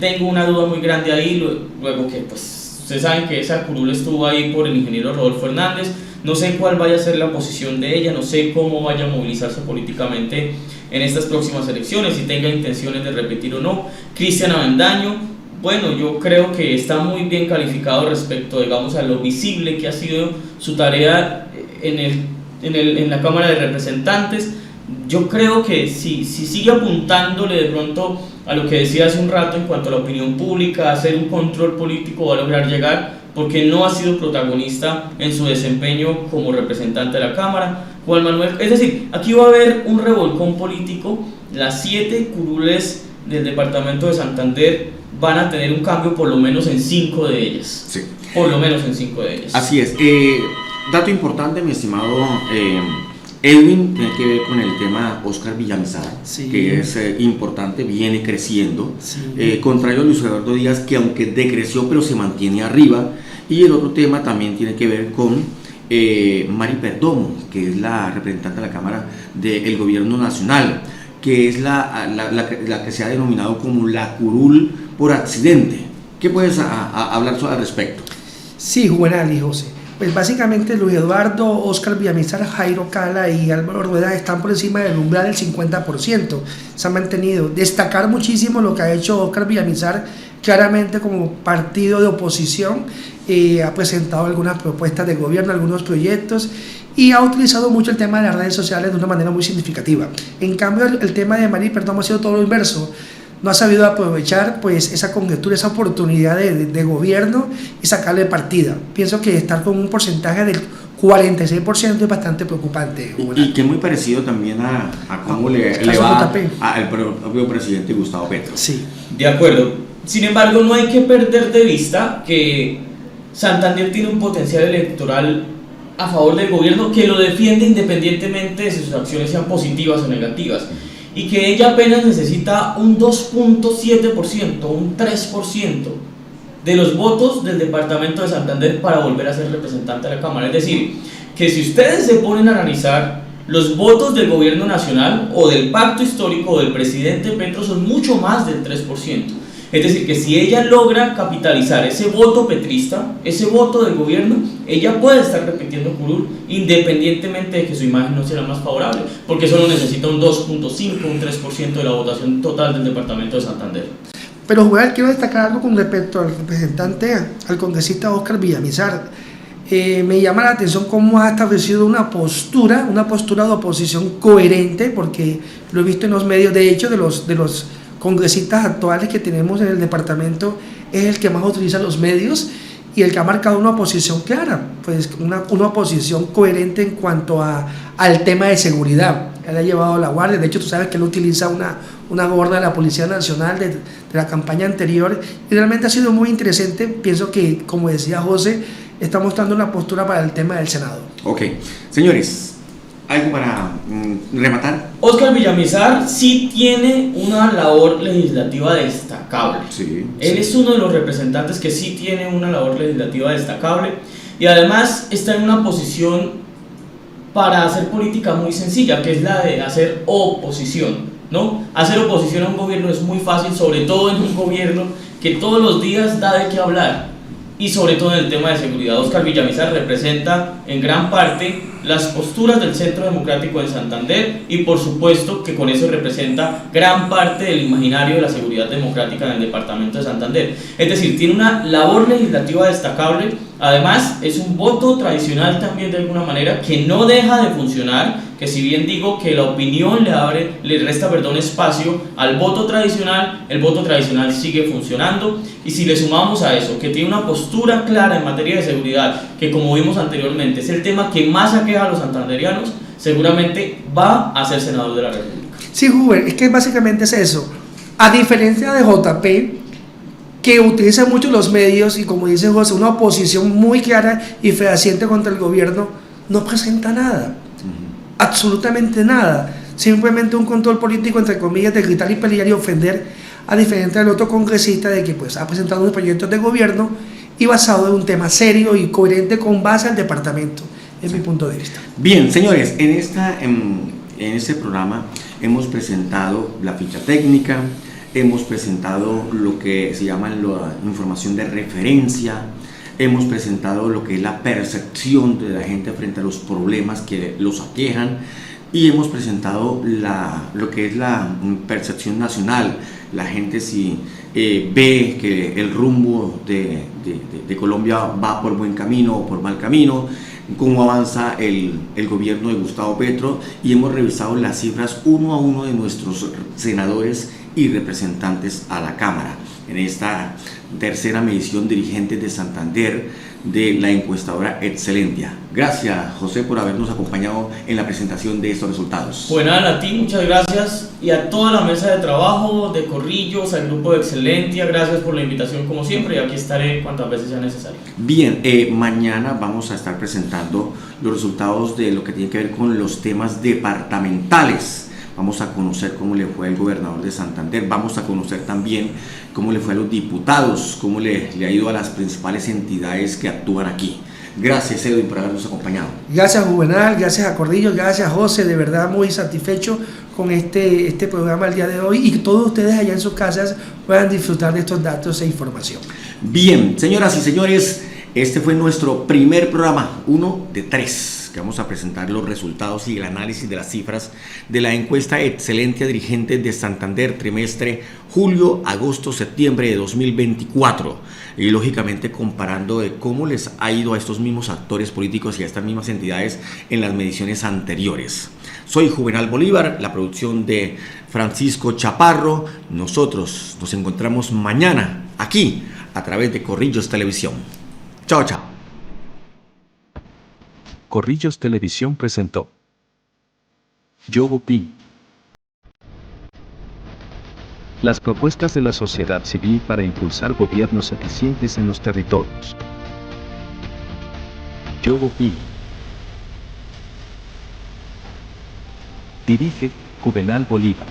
tengo una duda muy grande ahí, luego que pues ustedes saben que esa curul estuvo ahí por el ingeniero Rodolfo Hernández. No sé cuál vaya a ser la posición de ella, no sé cómo vaya a movilizarse políticamente en estas próximas elecciones, si tenga intenciones de repetir o no. Cristian Avendaño, bueno, yo creo que está muy bien calificado respecto, digamos, a lo visible que ha sido su tarea en la Cámara de Representantes. Yo creo que si sigue apuntándole de pronto a lo que decía hace un rato en cuanto a la opinión pública, a hacer un control político, va a lograr llegar, porque no ha sido protagonista en su desempeño como representante de la Cámara. Juan Manuel, es decir, aquí va a haber un revolcón político. Las 7 curules del departamento de Santander van a tener un cambio por lo menos en 5 de ellas. Sí. Por lo menos en 5 de ellas. Así es. Dato importante, mi estimado Edwin, tiene que ver con el tema Óscar Villamizar, sí, que es importante, viene creciendo. Sí. Contrario a Luis Eduardo Díaz, que aunque decreció, pero se mantiene arriba. Y el otro tema también tiene que ver con Mari Perdomo, que es la representante de la Cámara del Gobierno Nacional, que es la que se ha denominado como la curul por accidente. ¿Qué puedes hablar al respecto? Sí, Juvenal y José. Pues básicamente Luis Eduardo, Óscar Villamizar, Jairo Cala y Álvaro Rueda están por encima del umbral del 50%. Se han mantenido. Destacar muchísimo lo que ha hecho Óscar Villamizar, claramente como partido de oposición, ha presentado algunas propuestas de gobierno, algunos proyectos, y ha utilizado mucho el tema de las redes sociales de una manera muy significativa. En cambio, el tema de María Perdomo ha sido todo lo inverso. No ha sabido aprovechar pues esa conjetura, esa oportunidad de gobierno y sacarle partida. Pienso que estar con un porcentaje del 46% es bastante preocupante. Y que es muy parecido también a cómo le va al propio presidente Gustavo Petro. Sí. De acuerdo. Sin embargo, no hay que perder de vista que Santander tiene un potencial electoral a favor del gobierno que lo defiende independientemente de si sus acciones sean positivas o negativas, y que ella apenas necesita un 2.7%, un 3% de los votos del departamento de Santander para volver a ser representante de la Cámara. Es decir, que si ustedes se ponen a analizar, los votos del gobierno nacional o del pacto histórico o del presidente Petro son mucho más del 3%. Es decir, que si ella logra capitalizar ese voto petrista, ese voto del gobierno, ella puede estar repitiendo curul independientemente de que su imagen no sea la más favorable, porque solo necesita un 2.5, un 3% de la votación total del departamento de Santander. Pero Joel, quiero destacar algo con respecto al representante, al congresista Óscar Villamizar. Me llama la atención cómo ha establecido una postura de oposición coherente, porque lo he visto en los medios. De hecho, de los congresistas actuales que tenemos en el departamento, es el que más utiliza los medios y el que ha marcado una posición clara, pues una posición coherente en cuanto al tema de seguridad. Él ha llevado la guardia. De hecho, tú sabes que él utiliza una gorra de la Policía Nacional de la campaña anterior, y realmente ha sido muy interesante. Pienso que, como decía José, está mostrando una postura para el tema del Senado. Ok, señores, ¿algo para rematar? Óscar Villamizar sí tiene una labor legislativa destacable. Sí, Él es uno de los representantes que sí tiene una labor legislativa destacable, y además está en una posición para hacer política muy sencilla, que es la de hacer oposición, ¿no? Hacer oposición a un gobierno es muy fácil, sobre todo en un gobierno que todos los días da de qué hablar, y sobre todo en el tema de seguridad. Óscar Villamizar representa en gran parte las posturas del Centro Democrático de Santander, y por supuesto que con eso representa gran parte del imaginario de la seguridad democrática en el departamento de Santander. Es decir, tiene una labor legislativa destacable. Además, es un voto tradicional también, de alguna manera, que no deja de funcionar, que si bien digo que la opinión le resta espacio al voto tradicional, el voto tradicional sigue funcionando. Y si le sumamos a eso que tiene una postura clara en materia de seguridad, que como vimos anteriormente es el tema que más aqueja a los santanderianos, seguramente va a ser senador de la República. Sí, Huber, es que básicamente es eso. A diferencia de JP, que utiliza mucho los medios y, como dice José, una oposición muy clara y fehaciente contra el gobierno, no presenta nada, absolutamente nada, simplemente un control político, entre comillas, de gritar y pelear y ofender, a diferencia del otro congresista, de que pues ha presentado unos proyectos de gobierno y basado en un tema serio y coherente con base al departamento, es mi punto de vista. Bien, señores, en este programa hemos presentado la ficha técnica, hemos presentado lo que se llama la información de referencia, hemos presentado lo que es la percepción de la gente frente a los problemas que los aquejan, y hemos presentado lo que es la percepción nacional. La gente si ve que el rumbo de Colombia va por buen camino o por mal camino, cómo avanza el gobierno de Gustavo Petro, y hemos revisado las cifras uno a uno de nuestros senadores y representantes a la Cámara en esta tercera medición Dirigentes de Santander de la encuestadora Excelentia. Gracias, José, por habernos acompañado en la presentación de estos resultados. Bueno, a ti muchas gracias, y a toda la mesa de trabajo de Corrillos, al grupo de Excelentia, gracias por la invitación como siempre, y aquí estaré cuantas veces sea necesario. Bien, mañana vamos a estar presentando los resultados de lo que tiene que ver con los temas departamentales. Vamos a conocer cómo le fue al gobernador de Santander, vamos a conocer también cómo le fue a los diputados, cómo le ha ido a las principales entidades que actúan aquí. Gracias, Edwin, por habernos acompañado. Gracias, Juvenal, gracias a Corrillo, gracias, José, de verdad muy satisfecho con este programa el día de hoy, y que todos ustedes allá en sus casas puedan disfrutar de estos datos e información. Bien, señoras y señores, Este fue nuestro primer programa, 1 de 3, que vamos a presentar los resultados y el análisis de las cifras de la encuesta Excelente a Dirigentes de Santander, trimestre julio, agosto, septiembre de 2024. Y lógicamente comparando de cómo les ha ido a estos mismos actores políticos y a estas mismas entidades en las mediciones anteriores. Soy Juvenal Bolívar, la producción de Francisco Chaparro. Nosotros nos encontramos mañana aquí a través de Corrillos Televisión. Chao, chao. Corrillos Televisión presentó Yogo Pi. Las propuestas de la sociedad civil para impulsar gobiernos eficientes en los territorios. Yogo Pi. Dirige Juvenal Bolívar.